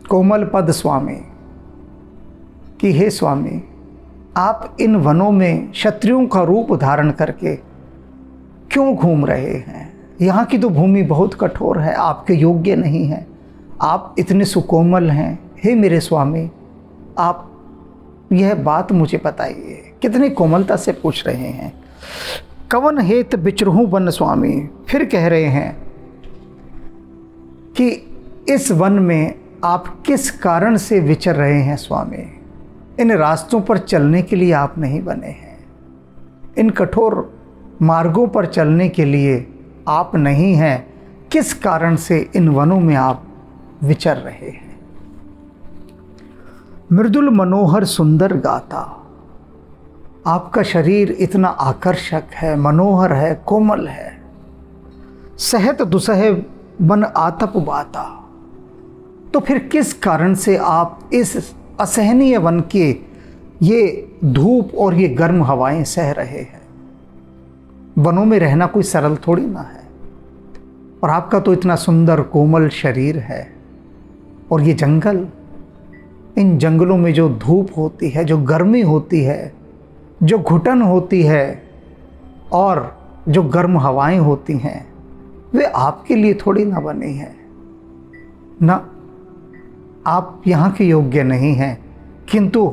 कोमल पद स्वामी। कि हे स्वामी, आप इन वनों में क्षत्रियों का रूप धारण करके क्यों घूम रहे हैं। यहाँ की तो भूमि बहुत कठोर है, आपके योग्य नहीं है। आप इतने सुकोमल हैं। हे मेरे स्वामी, आप यह बात मुझे बताइए। कितनी कोमलता से पूछ रहे हैं। कवन हेत बिचरूं वन स्वामी। फिर कह रहे हैं कि इस वन में आप किस कारण से विचर रहे हैं स्वामी। इन रास्तों पर चलने के लिए आप नहीं बने हैं, इन कठोर मार्गों पर चलने के लिए आप नहीं हैं। किस कारण से इन वनों में आप विचर रहे हैं। मृदुल मनोहर सुंदर गाता। आपका शरीर इतना आकर्षक है, मनोहर है, कोमल है। सहत दुसह बन आतप बाता। तो फिर किस कारण से आप इस असहनीय वन के ये धूप और ये गर्म हवाएं सह रहे हैं। वनों में रहना कोई सरल थोड़ी ना है। और आपका तो इतना सुंदर कोमल शरीर है। और ये जंगल, इन जंगलों में जो धूप होती है, जो गर्मी होती है, जो घुटन होती है और जो गर्म हवाएं होती हैं, वे आपके लिए थोड़ी ना बनी हैं ना। आप यहाँ के योग्य नहीं हैं, किंतु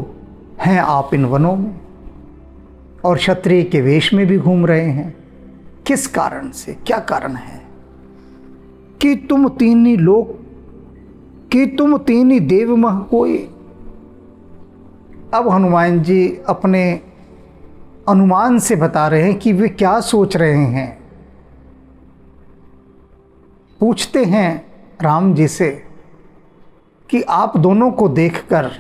हैं आप इन वनों में और क्षत्रिय के वेश में भी घूम रहे हैं। किस कारण से, क्या कारण है। कि तुम तीनी लोग, कि तुम तीनी देव मह कोई। अब हनुमान जी अपने अनुमान से बता रहे हैं कि वे क्या सोच रहे हैं। पूछते हैं राम जी से कि आप दोनों को देखकर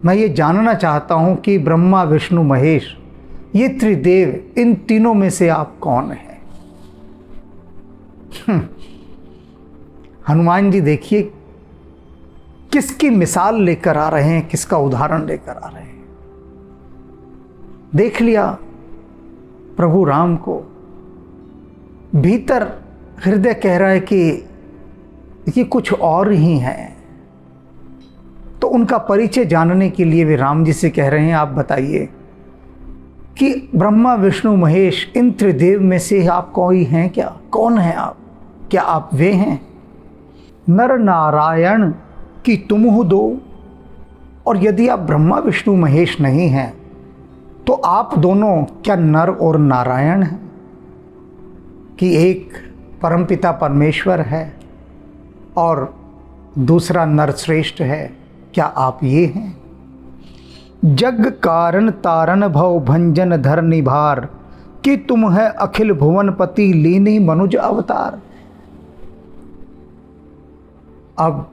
मैं ये जानना चाहता हूँ कि ब्रह्मा विष्णु महेश ये त्रिदेव, इन तीनों में से आप कौन हैं? हनुमान जी देखिए किसकी मिसाल लेकर आ रहे हैं, किसका उदाहरण लेकर आ रहे हैं। देख लिया प्रभु राम को, भीतर हृदय कह रहा है कि ये कुछ और ही हैं। तो उनका परिचय जानने के लिए वे राम जी से कह रहे हैं, आप बताइए कि ब्रह्मा विष्णु महेश इन त्रिदेव में से आप कोई हैं क्या? कौन हैं आप? क्या आप वे हैं? नर नारायण की तुम हो दो। और यदि आप ब्रह्मा विष्णु महेश नहीं हैं तो आप दोनों क्या नर और नारायण हैं? कि एक परमपिता परमेश्वर है और दूसरा नरश्रेष्ठ है, क्या आप ये हैं? जग कारण तारण भव भंजन धर निभार, कि तुम है अखिल भुवनपति लीनी मनुज अवतार। अब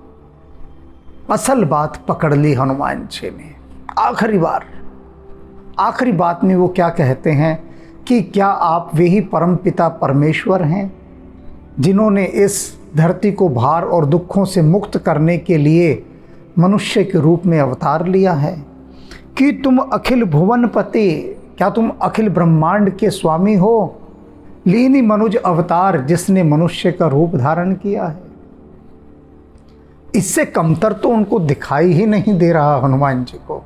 असल बात पकड़ ली हनुमान जी ने। आखिरी बात में वो क्या कहते हैं कि क्या आप वही परमपिता परमेश्वर हैं जिन्होंने इस धरती को भार और दुखों से मुक्त करने के लिए मनुष्य के रूप में अवतार लिया है? कि तुम अखिल भुवनपति, क्या तुम अखिल ब्रह्मांड के स्वामी हो? लीनी मनुज अवतार, जिसने मनुष्य का रूप धारण किया है। इससे कमतर तो उनको दिखाई ही नहीं दे रहा हनुमान जी को,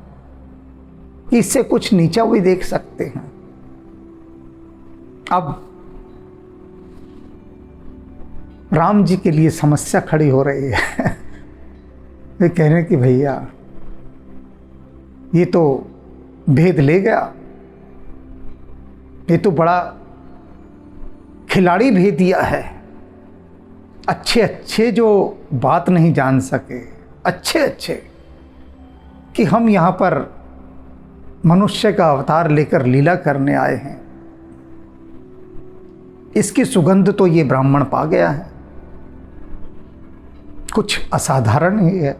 इससे कुछ नीचा भी देख सकते हैं। अब राम जी के लिए समस्या खड़ी हो रही है। वे कह रहे हैं कि भैया ये तो भेद ले गया, ये तो बड़ा खिलाड़ी भेद दिया है। अच्छे जो बात नहीं जान सके, अच्छे कि हम यहाँ पर मनुष्य का अवतार लेकर लीला करने आए हैं, इसकी सुगंध तो ये ब्राह्मण पा गया है, कुछ असाधारण ही है।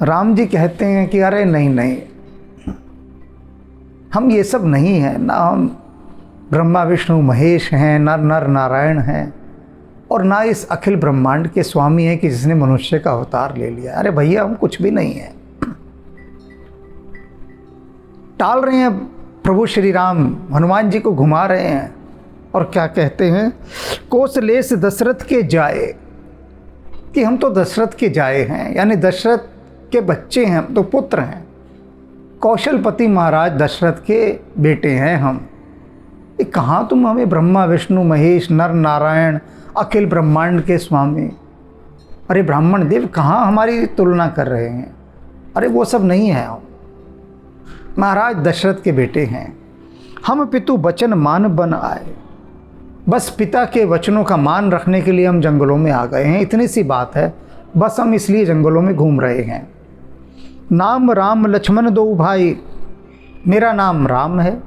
राम जी कहते हैं कि अरे नहीं, हम ये सब नहीं हैं, ना हम ब्रह्मा विष्णु महेश हैं, ना नर नारायण हैं, और ना इस अखिल ब्रह्मांड के स्वामी हैं कि जिसने मनुष्य का अवतार ले लिया। अरे भैया हम कुछ भी नहीं हैं। टाल रहे हैं प्रभु श्री राम, हनुमान जी को घुमा रहे हैं और क्या कहते हैं, कौशलेश दशरथ के जाए, कि हम तो दशरथ के जाए हैं, यानी दशरथ के बच्चे हैं, हम तो पुत्र हैं, कौशलपति महाराज दशरथ के बेटे हैं हम। ये कहाँ तुम हमें ब्रह्मा विष्णु महेश नर नारायण अखिल ब्रह्मांड के स्वामी, अरे ब्राह्मण देव कहाँ हमारी तुलना कर रहे हैं? अरे वो सब नहीं है, हम महाराज दशरथ के बेटे हैं। हम पितु वचन मान बन आए, बस पिता के वचनों का मान रखने के लिए हम जंगलों में आ गए हैं, इतनी सी बात है, बस हम इसलिए जंगलों में घूम रहे हैं। नाम राम लक्ष्मण दो भाई, मेरा नाम राम है,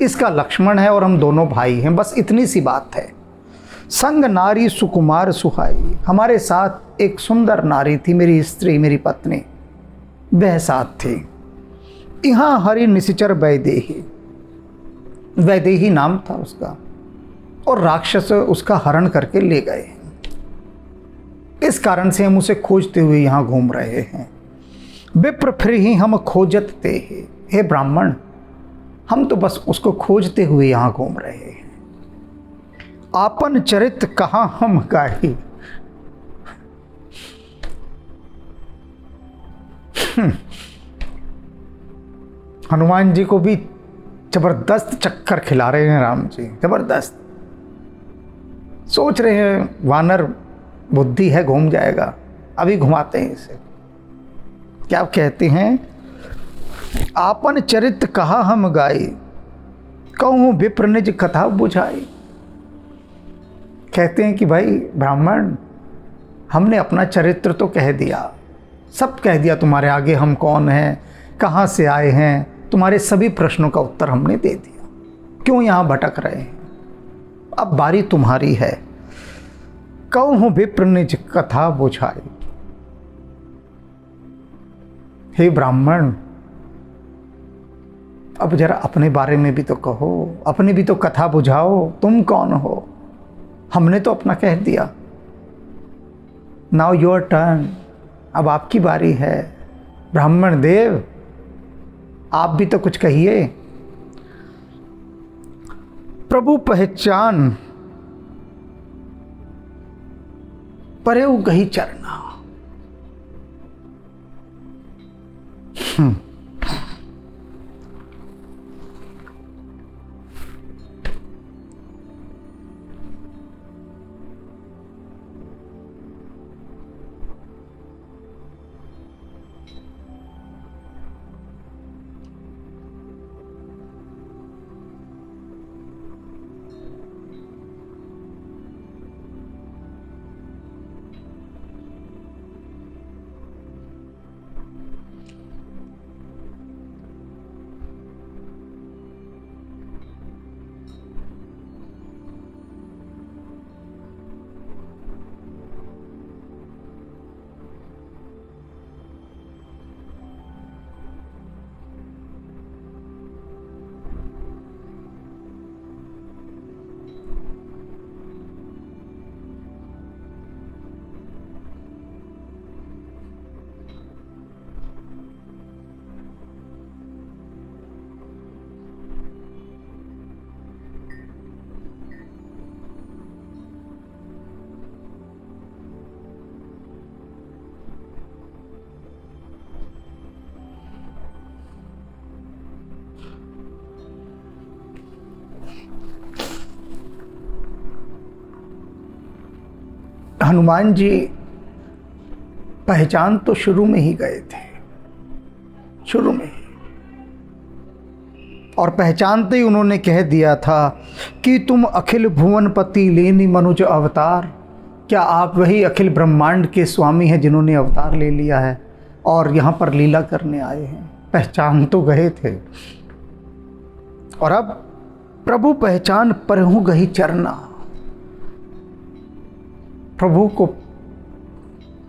इसका लक्ष्मण है और हम दोनों भाई हैं, बस इतनी सी बात है। संग नारी सुकुमार सुहाई, हमारे साथ एक सुंदर नारी थी, मेरी स्त्री मेरी पत्नी, वह साथ थी। यहाँ हरि निशिचर वैदेही, वैदेही नाम था उसका, और राक्षस उसका हरण करके ले गए। इस कारण से हम उसे खोजते हुए यहाँ घूम रहे हैं। विप्र फिर ही हम खोजत ते, हे ब्राह्मण हम तो बस उसको खोजते हुए यहाँ घूम रहे हैं। आपन चरित कहाँ हम गाही, हनुमान जी को भी जबरदस्त चक्कर खिला रहे हैं राम जी, जबरदस्त। सोच रहे हैं वानर बुद्धि है, घूम जाएगा, अभी घुमाते हैं इसे। क्या कहते हैं, आपन चरित कहा हम गाई, कहूँ विप्र निज कथा बुझाई। कहते हैं कि भाई ब्राह्मण हमने अपना चरित्र तो कह दिया, सब कह दिया तुम्हारे आगे, हम कौन हैं, कहाँ से आए हैं, तुम्हारे सभी प्रश्नों का उत्तर हमने दे दिया, क्यों यहाँ भटक रहे हैं, अब बारी तुम्हारी है। कहूँ विप्र निज कथा बुझाई। हे ब्राह्मण, अब जरा अपने बारे में भी तो कहो, अपनी भी तो कथा बुझाओ। तुम कौन हो? हमने तो अपना कह दिया। नाउ योर टर्न, अब आपकी बारी है। ब्राह्मण देव, आप भी तो कुछ कहिए। प्रभु पहचान परेउ गही चरना। हनुमान जी पहचान तो शुरू में ही गए थे, शुरू में ही, और पहचानते ही उन्होंने कह दिया था कि तुम अखिल भुवनपति लेनी मनुज अवतार। क्या आप वही अखिल ब्रह्मांड के स्वामी हैं जिन्होंने अवतार ले लिया है और यहाँ पर लीला करने आए हैं? पहचान तो गए थे। और अब प्रभु पहचान परहु गही चरना। प्रभु को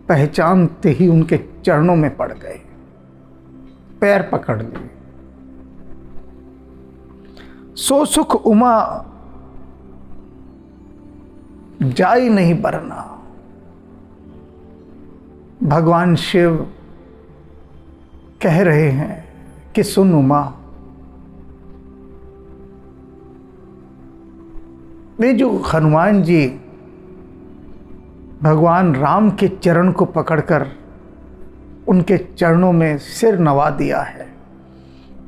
पहचानते ही उनके चरणों में पड़ गए, पैर पकड़ लिए। सो सुख उमा जाई नहीं बरना। भगवान शिव कह रहे हैं कि सुन उमा, वे जो हनुमान जी भगवान राम के चरण को पकड़कर उनके चरणों में सिर नवा दिया है,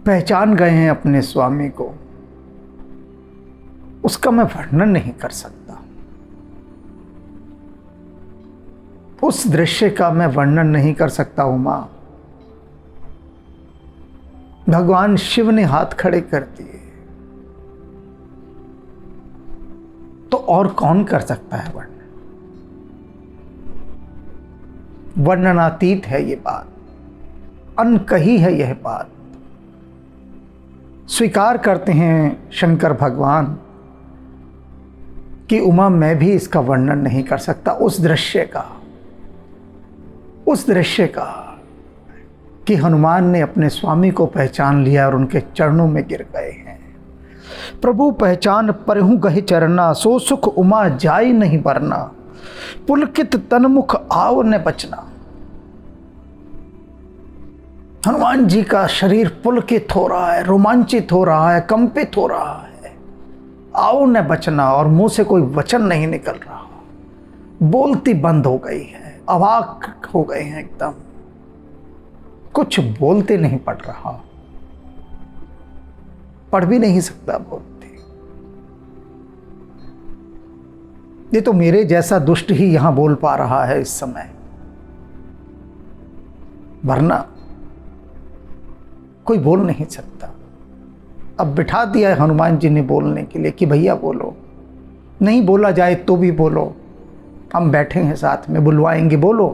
पहचान गए हैं अपने स्वामी को, उसका मैं वर्णन नहीं कर सकता। उस दृश्य का मैं वर्णन नहीं कर सकता उमा। भगवान शिव ने हाथ खड़े कर दिए, तो और कौन कर सकता है वर्णन? वर्णनातीत है ये बात, अनकही है यह बात। स्वीकार करते हैं शंकर भगवान कि उमा मैं भी इसका वर्णन नहीं कर सकता। उस दृश्य का कि हनुमान ने अपने स्वामी को पहचान लिया और उनके चरणों में गिर गए हैं। प्रभु पहचान परहु गहि चरना, सो सुख उमा जाई नहीं बरना। पुलकित तनमुख आव न बचना। हनुमान जी का शरीर पुलकित हो रहा है, रोमांचित हो रहा है, कंपित हो रहा है। आओ न बचना, और मुंह से कोई वचन नहीं निकल रहा, बोलती बंद हो गई है, अवाक हो गए हैं एकदम, कुछ बोलते नहीं पड़ रहा, पढ़ भी नहीं सकता बोलते। ये तो मेरे जैसा दुष्ट ही यहां बोल पा रहा है इस समय, वरना कोई बोल नहीं सकता। अब बिठा दिया है हनुमान जी ने बोलने के लिए कि भैया बोलो, नहीं बोला जाए तो भी बोलो, हम बैठे हैं साथ में, बुलवाएंगे बोलो।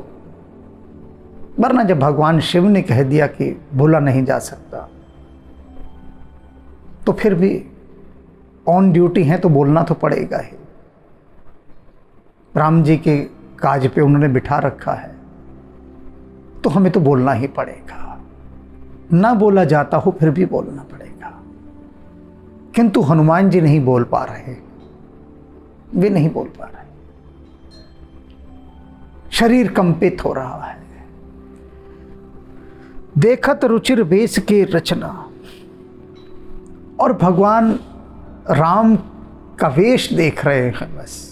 वरना जब भगवान शिव ने कह दिया कि बोला नहीं जा सकता, तो फिर भी ऑन ड्यूटी है तो बोलना तो पड़ेगा ही। राम जी के काज पे उन्होंने बिठा रखा है, तो हमें तो बोलना ही पड़ेगा। ना बोला जाता हो फिर भी बोलना पड़ेगा। किंतु हनुमान जी नहीं बोल पा रहे, वे नहीं बोल पा रहे, शरीर कंपित हो रहा है। देखत रुचिर वेश के रचना, और भगवान राम का वेश देख रहे हैं, बस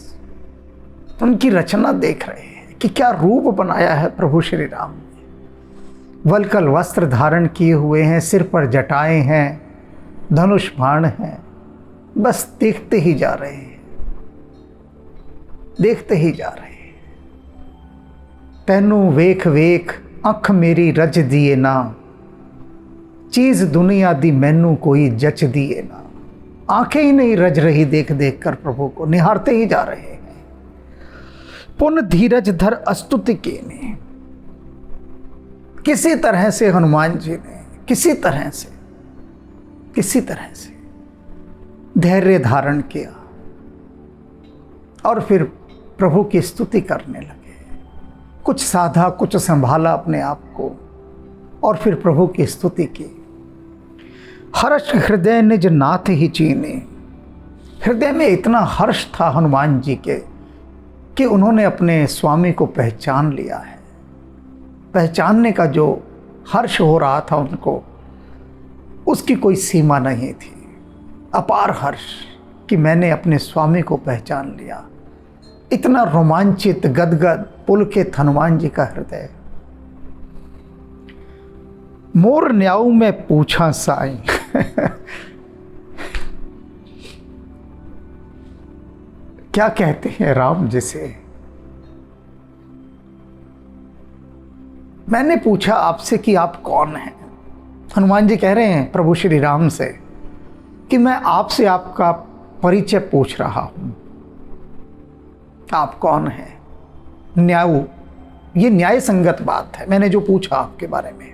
उनकी रचना देख रहे हैं कि क्या रूप बनाया है प्रभु श्री राम ने। वल्कल वस्त्र धारण किए हुए हैं, सिर पर जटाएं हैं, धनुष बाण हैं, बस देखते ही जा रहे हैं, देखते ही जा रहे हैं। तैनू वेख वेख अख मेरी रज दिए ना, चीज दुनिया दी मैनू कोई जच दिए ना। आंखें ही नहीं रज रही देख देख कर प्रभु को, निहारते ही जा रहे हैं। पुन धीरज धर अस्तुति के ने, किसी तरह से हनुमान जी ने किसी तरह से धैर्य धारण किया और फिर प्रभु की स्तुति करने लगे। कुछ साधा, कुछ संभाला अपने आप को और फिर प्रभु की स्तुति की। हर्ष हृदय निज नाथ ही चीने, हृदय में इतना हर्ष था हनुमान जी के कि उन्होंने अपने स्वामी को पहचान लिया है। पहचानने का जो हर्ष हो रहा था उनको, उसकी कोई सीमा नहीं थी। अपार हर्ष कि मैंने अपने स्वामी को पहचान लिया। इतना रोमांचित, गदगद, पुलकित हनुमान जी का हृदय। मोर न्याऊ में पूछा साई क्या कहते हैं राम जी से, मैंने पूछा आपसे कि आप कौन हैं। हनुमान जी कह रहे हैं प्रभु श्री राम से कि मैं आपसे आपका परिचय पूछ रहा हूं, आप कौन हैं। न्याऊ, ये न्याय संगत बात है। मैंने जो पूछा आपके बारे में,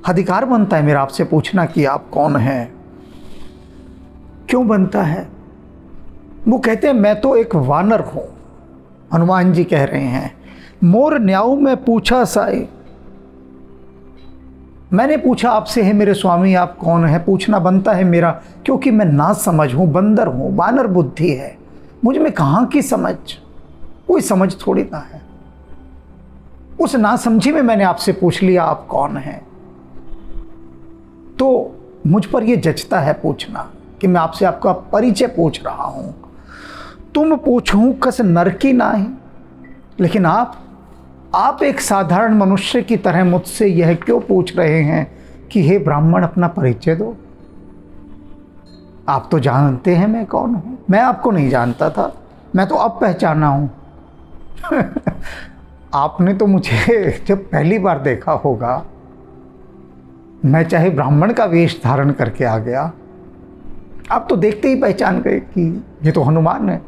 अधिकार बनता है मेरा आपसे पूछना कि आप कौन हैं। क्यों बनता है? वो कहते हैं मैं तो एक वानर हूं। हनुमान जी कह रहे हैं मोर न्याऊ में पूछा साई, मैंने पूछा आपसे है मेरे स्वामी आप कौन है। पूछना बनता है मेरा, क्योंकि मैं ना समझ हूं, बंदर हूं, वानर बुद्धि है मुझ में। कहां की समझ, कोई समझ थोड़ी ना है। उस नासमझी में मैंने आपसे पूछ लिया आप कौन हैं। तो मुझ पर यह जचता है पूछना कि मैं आपसे आपका परिचय पूछ रहा हूं। तुम पूछूं कस नर की नाही, लेकिन आप एक साधारण मनुष्य की तरह मुझसे यह क्यों पूछ रहे हैं कि हे ब्राह्मण अपना परिचय दो। आप तो जानते हैं मैं कौन हूं। मैं आपको नहीं जानता था, मैं तो अब पहचाना हूं आपने तो मुझे जब पहली बार देखा होगा, मैं चाहे ब्राह्मण का वेश धारण करके आ गया, आप तो देखते ही पहचान गए कि ये तो हनुमान है।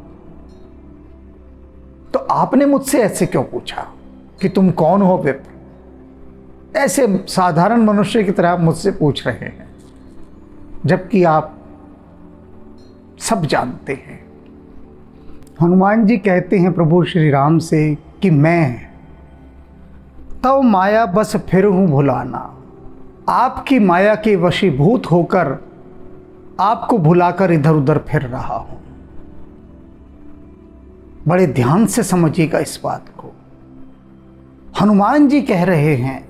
तो आपने मुझसे ऐसे क्यों पूछा कि तुम कौन हो विप्र। ऐसे साधारण मनुष्य की तरह आप मुझसे पूछ रहे हैं, जबकि आप सब जानते हैं। हनुमान जी कहते हैं प्रभु श्री राम से कि मैं तब माया बस फिर हूं भुलाना, आपकी माया के वशीभूत होकर आपको भुलाकर इधर उधर फिर रहा हूं। बड़े ध्यान से समझिएगा इस बात को। हनुमान जी कह रहे हैं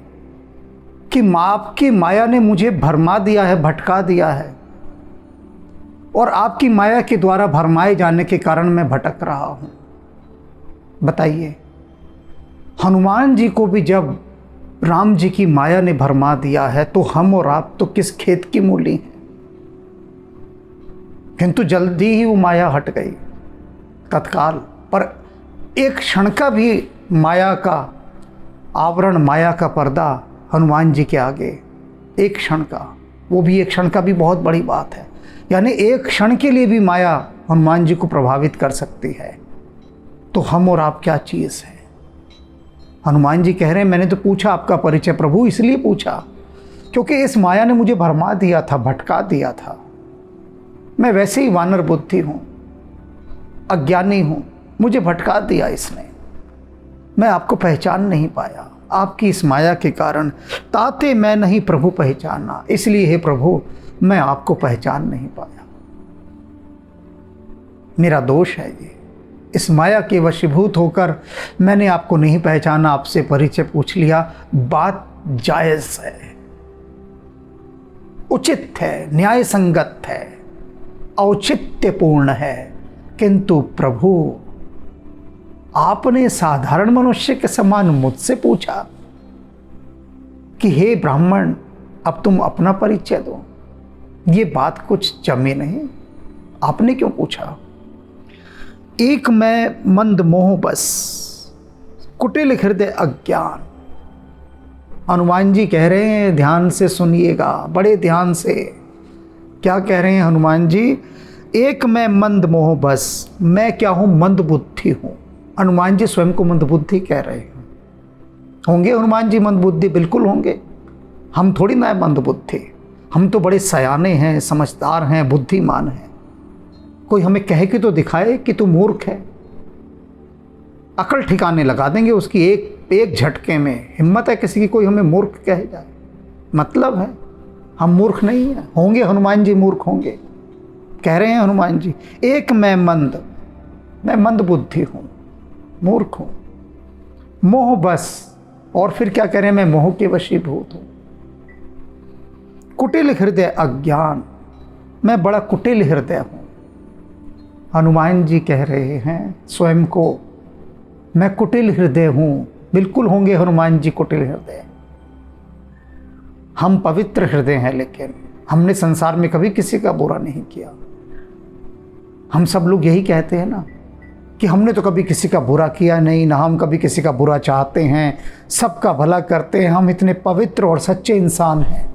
कि आपकी माया ने मुझे भरमा दिया है, भटका दिया है, और आपकी माया के द्वारा भरमाए जाने के कारण मैं भटक रहा हूं। बताइए, हनुमान जी को भी जब राम जी की माया ने भरमा दिया है, तो हम और आप तो किस खेत की मूली हैं। किंतु जल्दी ही वो माया हट गई, तत्काल। पर एक क्षण का भी माया का आवरण, माया का पर्दा हनुमान जी के आगे, एक क्षण का, वो भी एक क्षण का भी बहुत बड़ी बात है। यानी एक क्षण के लिए भी माया हनुमान जी को प्रभावित कर सकती है। तो हम और आप क्या चीज़ है। हनुमान जी कह रहे हैं मैंने तो पूछा आपका परिचय प्रभु, इसलिए पूछा क्योंकि इस माया ने मुझे भरमा दिया था, भटका दिया था। मैं वैसे ही वानर बुद्धि हूँ। अज्ञानी हूँ, मुझे भटका दिया इसने, मैं आपको पहचान नहीं पाया, आपकी इस माया के कारण ताते मैं नहीं प्रभु पहचाना, इसलिए हे प्रभु मैं आपको पहचान नहीं पाया। मेरा दोष है ये, इस माया के वशीभूत होकर मैंने आपको नहीं पहचाना, आपसे परिचय पूछ लिया। बात जायज़ है, उचित है, न्याय संगत है, औचित्यपूर्ण है, किंतु प्रभु आपने साधारण मनुष्य के समान मुझसे पूछा कि हे ब्राह्मण अब तुम अपना परिचय दो, ये बात कुछ जमी नहीं। आपने क्यों पूछा? एक मैं मंद मोह बस, कुटिल हृदय अज्ञान। हनुमान जी कह रहे हैं, ध्यान से सुनिएगा, बड़े ध्यान से। क्या कह रहे हैं हनुमान जी? एक मैं मंद मोह बस, मैं क्या हूं? मंद बुद्धि हूं। हनुमान जी स्वयं को मंद बुद्धि कह रहे हैं। होंगे हनुमान जी मंद बुद्धि? बिल्कुल होंगे। हम थोड़ी ना है मंद बुद्धि, हम तो बड़े सयाने हैं, समझदार हैं, बुद्धिमान हैं। कोई हमें कहे कि तो दिखाए कि तू मूर्ख है, अकल ठिकाने लगा देंगे उसकी एक झटके में। हिम्मत है किसी की कोई हमें मूर्ख कहे जाए? मतलब है हम मूर्ख नहीं हैं। होंगे हनुमान जी मूर्ख होंगे। कह रहे हैं हनुमान जी, एक मैं मंद बुद्धि हूँ, मूर्ख हूँ, मोह बस। और फिर क्या कह रहे हैं? मैं मोह के वशीभूत हूँ। कुटिल हृदय अज्ञान, मैं बड़ा कुटिल हृदय हूँ। हनुमान जी कह रहे हैं स्वयं को, मैं कुटिल हृदय हूँ। बिल्कुल होंगे हनुमान जी कुटिल हृदय। हम पवित्र हृदय हैं, लेकिन हमने संसार में कभी किसी का बुरा नहीं किया। हम सब लोग यही कहते हैं ना कि हमने तो कभी किसी का बुरा किया नहीं, ना हम कभी किसी का बुरा चाहते हैं, सबका भला करते हैं, हम इतने पवित्र और सच्चे इंसान हैं।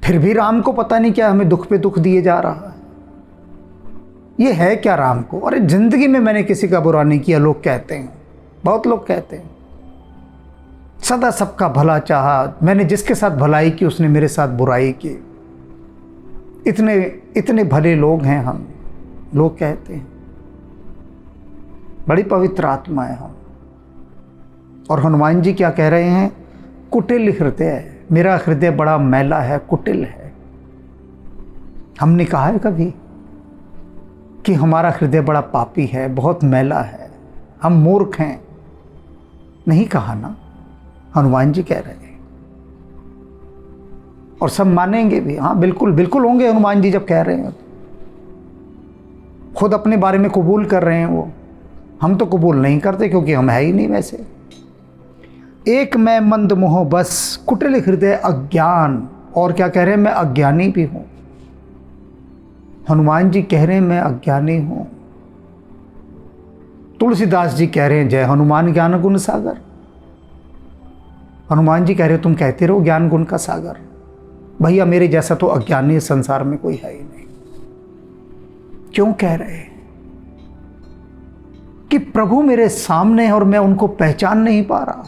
फिर भी राम को पता नहीं क्या हमें दुख पे दुख दिए जा रहा है। ये है क्या राम को? अरे जिंदगी में मैंने किसी का बुरा नहीं किया, लोग कहते हैं, बहुत लोग कहते हैं। सदा सबका भला चाहा, मैंने जिसके साथ भलाई की उसने मेरे साथ बुराई की। इतने भले लोग हैं हम, लोग कहते हैं। बड़ी पवित्र आत्मा है हम। और हनुमान जी क्या कह रहे हैं? कुटिल हृदय, मेरा हृदय बड़ा मैला है, कुटिल है। हमने कहा है कभी कि हमारा हृदय बड़ा पापी है, बहुत मैला है, हम मूर्ख हैं? नहीं कहा ना, हनुमान जी कह रहे हैं। और सब मानेंगे भी। हाँ बिल्कुल बिल्कुल होंगे हनुमान जी जब कह रहे हैं। खुद अपने बारे में कबूल कर रहे हैं वो, हम तो कबूल नहीं करते क्योंकि हम है ही नहीं वैसे। एक मैं मंद मोह बस, कुटिल हृदय अज्ञान। और क्या कह रहे हैं? मैं अज्ञानी भी हूं। हनुमान जी कह रहे हैं मैं अज्ञानी हूं। तुलसीदास जी कह रहे हैं जय हनुमान ज्ञान गुण सागर। हनुमान जी कह रहे हो तुम कहते रहो ज्ञान गुण का सागर। भैया मेरे जैसा तो अज्ञानी संसार में कोई है ही नहीं। क्यों कह रहे हैं? कि प्रभु मेरे सामने है और मैं उनको पहचान नहीं पा रहा।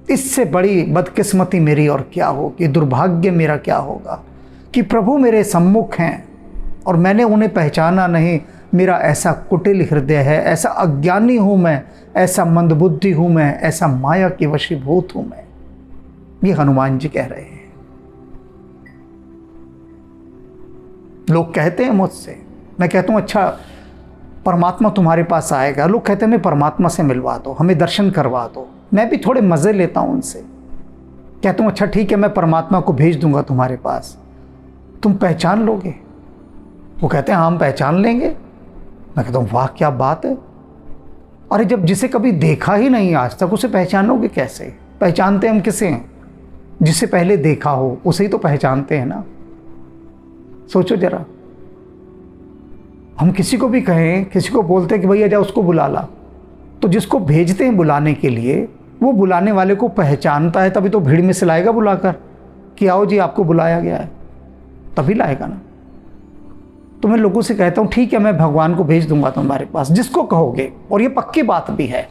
इससे बड़ी बदकिस्मती मेरी और क्या होगी, दुर्भाग्य मेरा क्या होगा कि प्रभु मेरे सम्मुख हैं और मैंने उन्हें पहचाना नहीं। मेरा ऐसा कुटिल हृदय है, ऐसा अज्ञानी हूं मैं, ऐसा मंदबुद्धि हूं मैं, ऐसा माया के वशीभूत हूं मैं। ये हनुमान जी कह रहे हैं। लोग कहते हैं मुझसे, मैं कहता हूं अच्छा परमात्मा तुम्हारे पास आएगा। लोग कहते हैं हमें परमात्मा से मिलवा दो, हमें दर्शन करवा दो। मैं भी थोड़े मज़े लेता हूं उनसे, कहता हूं अच्छा ठीक है मैं परमात्मा को भेज दूंगा तुम्हारे पास, तुम पहचान लोगे? वो कहते हैं हाँ हम पहचान लेंगे। मैं कहता हूँ वाह क्या बात है। अरे जब जिसे कभी देखा ही नहीं आज तक उसे पहचानोगे कैसे? पहचानते हम किसे हैं? जिसे पहले देखा हो उसे ही तो पहचानते हैं ना। सोचो जरा, हम किसी को भी कहें, किसी को बोलते हैं कि भैया जा उसको बुला ला, तो जिसको भेजते हैं बुलाने के लिए वो बुलाने वाले को पहचानता है, तभी तो भीड़ में से लाएगा बुलाकर कि आओ जी आपको बुलाया गया है, तभी लाएगा ना। तो मैं लोगों से कहता हूँ ठीक है मैं भगवान को भेज दूंगा तुम्हारे पास, जिसको कहोगे, और ये पक्की बात भी है।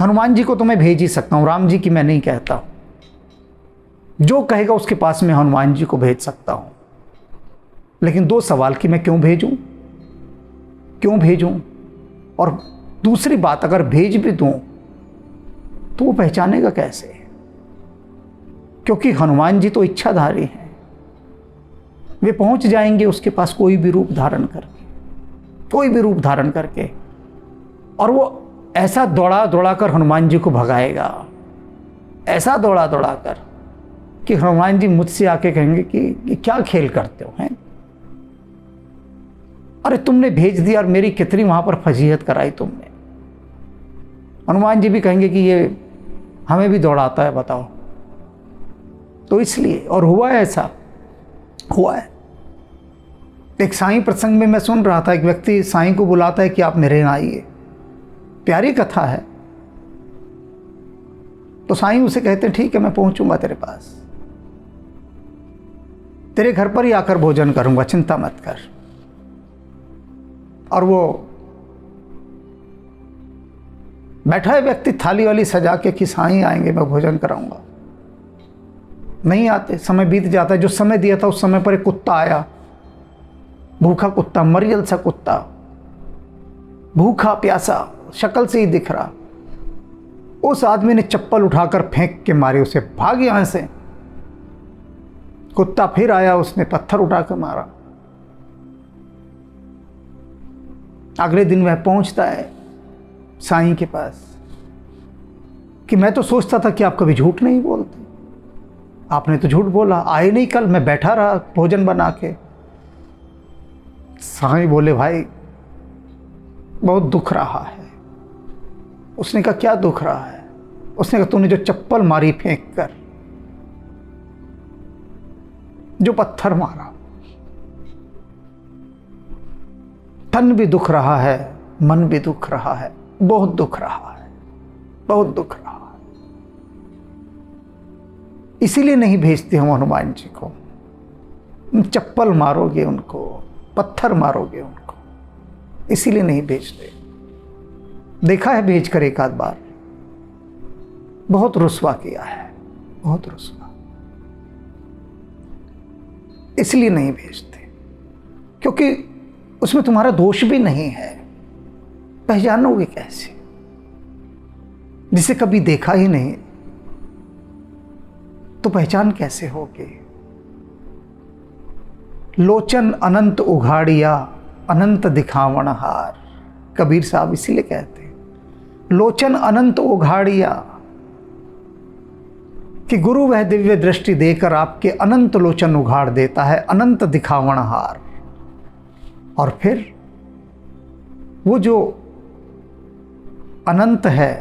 हनुमान जी को तो मैं भेज ही सकता हूँ, राम जी की मैं नहीं कहता। जो कहेगा उसके पास मैं हनुमान जी को भेज सकता हूँ। लेकिन 2 सवाल कि मैं क्यों भेजूं, और दूसरी बात, अगर भेज भी दूं तो वो पहचानेगा कैसे? क्योंकि हनुमान जी तो इच्छाधारी हैं, वे पहुंच जाएंगे उसके पास कोई भी रूप धारण करके, और वो ऐसा दौड़ा कर हनुमान जी को भगाएगा, ऐसा दौड़ा कर कि हनुमान जी मुझसे आके कहेंगे कि क्या खेल करते हो हैं, अरे तुमने भेज दिया और मेरी कितनी वहां पर फजीहत कराई तुमने। हनुमान जी भी कहेंगे कि ये हमें भी दौड़ाता है, बताओ। तो इसलिए, और हुआ है, ऐसा हुआ है। एक साईं प्रसंग में मैं सुन रहा था, एक व्यक्ति साईं को बुलाता है कि आप मेरे यहाँ आइए, प्यारी कथा है। तो साईं उसे कहते हैं ठीक है, मैं पहुंचूंगा तेरे पास, तेरे घर पर ही आकर भोजन करूंगा, चिंता मत कर। और वो बैठा है व्यक्ति थाली वाली सजा के कि साईं आएंगे, मैं भोजन कराऊंगा, नहीं आते, समय बीत जाता है। जो समय दिया था उस समय पर एक कुत्ता आया, भूखा कुत्ता, मरियल सा कुत्ता, भूखा प्यासा, शक्ल से ही दिख रहा। उस आदमी ने चप्पल उठाकर फेंक के मारी उसे, भाग यहां से। कुत्ता फिर आया, उसने पत्थर उठाकर मारा। अगले दिन वह पहुंचता है साईं के पास कि मैं तो सोचता था कि आप कभी झूठ नहीं बोलते, आपने तो झूठ बोला, आए नहीं कल, मैं बैठा रहा भोजन बना के। साईं बोले भाई बहुत दुख रहा है। उसने कहा क्या दुख रहा है? उसने कहा तूने जो चप्पल मारी फेंक कर, जो पत्थर मारा, तन भी दुख रहा है, मन भी दुख रहा है, बहुत दुख रहा है, बहुत दुख रहा है। इसीलिए नहीं भेजते हम हनुमान जी को। चप्पल मारोगे उनको, पत्थर मारोगे उनको, इसीलिए नहीं भेजते। देखा है भेज कर एक आध बार, बहुत रुस्वा किया है, बहुत रुस्वा, इसलिए नहीं भेजते। क्योंकि उसमें तुम्हारा दोष भी नहीं है, पहचानोगे कैसे? जिसे कभी देखा ही नहीं तो पहचान कैसे होगी? लोचन अनंत उघाड़िया, अनंत दिखावण हार, कबीर साहब इसीलिए कहते हैं लोचन अनंत उघाड़िया, कि गुरु वह दिव्य दृष्टि देकर आपके अनंत लोचन उघाड़ देता है, अनंत दिखावण हार। और फिर वो जो अनंत है,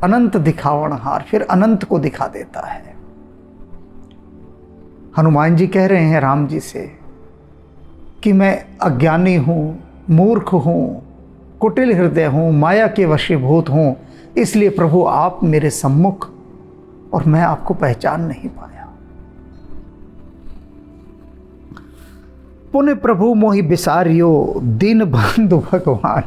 अनंत दिखावण हार, फिर अनंत को दिखा देता है। हनुमान जी कह रहे हैं राम जी से कि मैं अज्ञानी हूं, मूर्ख हूं, कुटिल हृदय हूं, माया के वशीभूत हूं, इसलिए प्रभु आप मेरे सम्मुख और मैं आपको पहचान नहीं पाया। पुण्य प्रभु मोहि बिसारियो, दीन बंधु भगवान।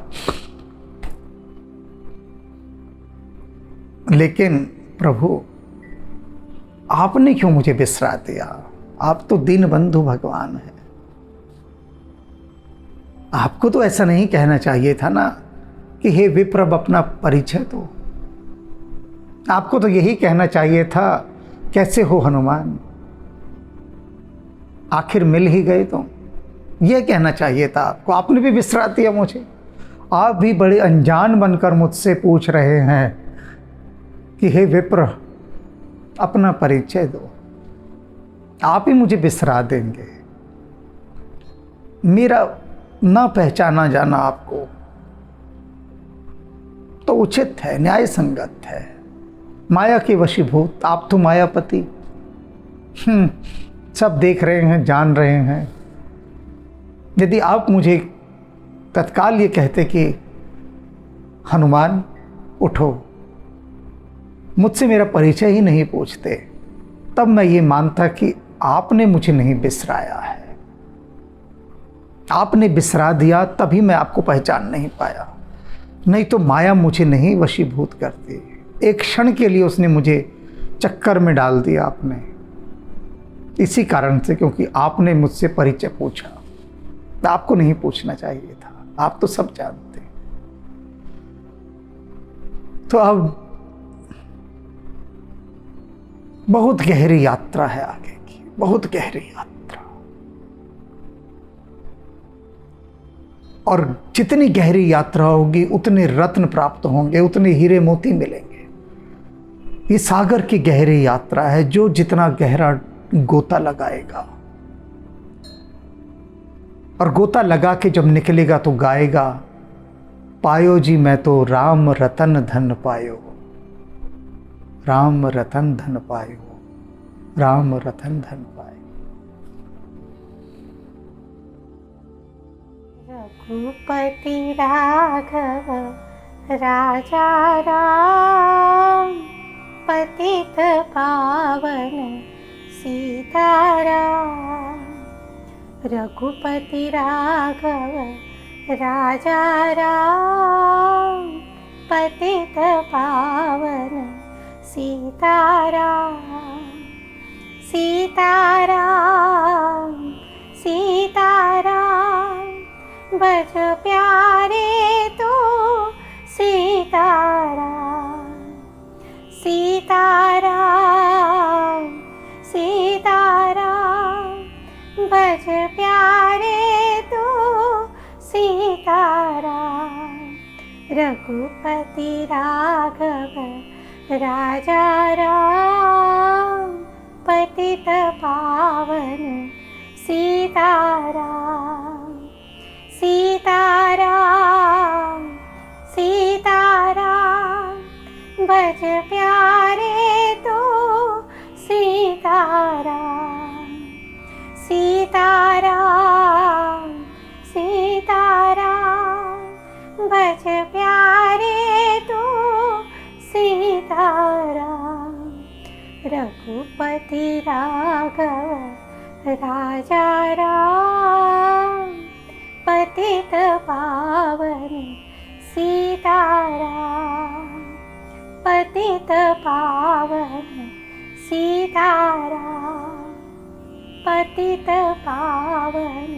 लेकिन प्रभु आपने क्यों मुझे बिसरा दिया? आप तो दीन बंधु भगवान हैं। आपको तो ऐसा नहीं कहना चाहिए था ना कि हे विप्रभ अपना परिचय दो। आपको तो यही कहना चाहिए था कैसे हो हनुमान, आखिर मिल ही गए तो, यह कहना चाहिए था आपको। आपने भी बिसरा दिया मुझे। आप भी बड़े अनजान बनकर मुझसे पूछ रहे हैं कि हे विप्र अपना परिचय दो। आप ही मुझे बिसरा देंगे। मेरा ना पहचाना जाना आपको तो उचित है, न्याय संगत है। माया के वशीभूत, आप तो मायापति। सब देख रहे हैं, जान रहे हैं। यदि आप मुझे तत्काल ये कहते कि हनुमान उठो, मुझसे मेरा परिचय ही नहीं पूछते, तब मैं ये मानता कि आपने मुझे नहीं बिसराया है। आपने बिसरा दिया तभी मैं आपको पहचान नहीं पाया, नहीं तो माया मुझे नहीं वशीभूत करती। एक क्षण के लिए उसने मुझे चक्कर में डाल दिया आपने, इसी कारण से, क्योंकि आपने मुझसे परिचय पूछा। आपको नहीं पूछना चाहिए था, आप तो सब जानते हैं। तो अब बहुत गहरी यात्रा है आगे की, बहुत गहरी यात्रा। और जितनी गहरी यात्रा होगी उतने रत्न प्राप्त होंगे, उतने हीरे मोती मिलेंगे। ये सागर की गहरी यात्रा है। जो जितना गहरा गोता लगाएगा, और गोता लगा के जब निकलेगा तो गाएगा, पायो जी मैं तो राम रतन धन पायो, राम रतन धन पायो, राम रतन धन पायो। रघुपति राघव राजा राम, पतित पावन सीताराम। रघुपति राघव राजा राम, पतित पावन सीताराम। सीताराम सीताराम बज प्यारे तो सीताराम। सीताराम सीताराम बज प्यारे तो सीताराम। रघुपति राघव राजा राम, पतित पावन सीताराम। सीताराम सीताराम बज प्यारे तो सीताराम। सीताराम सीताराम बज प्यारे तो सीताराम। रघुपति राघव राजा राम, पतित पावन सीताराम। पतित पावन सीताराम, पतित पावन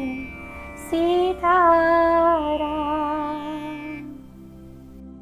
सीताराम।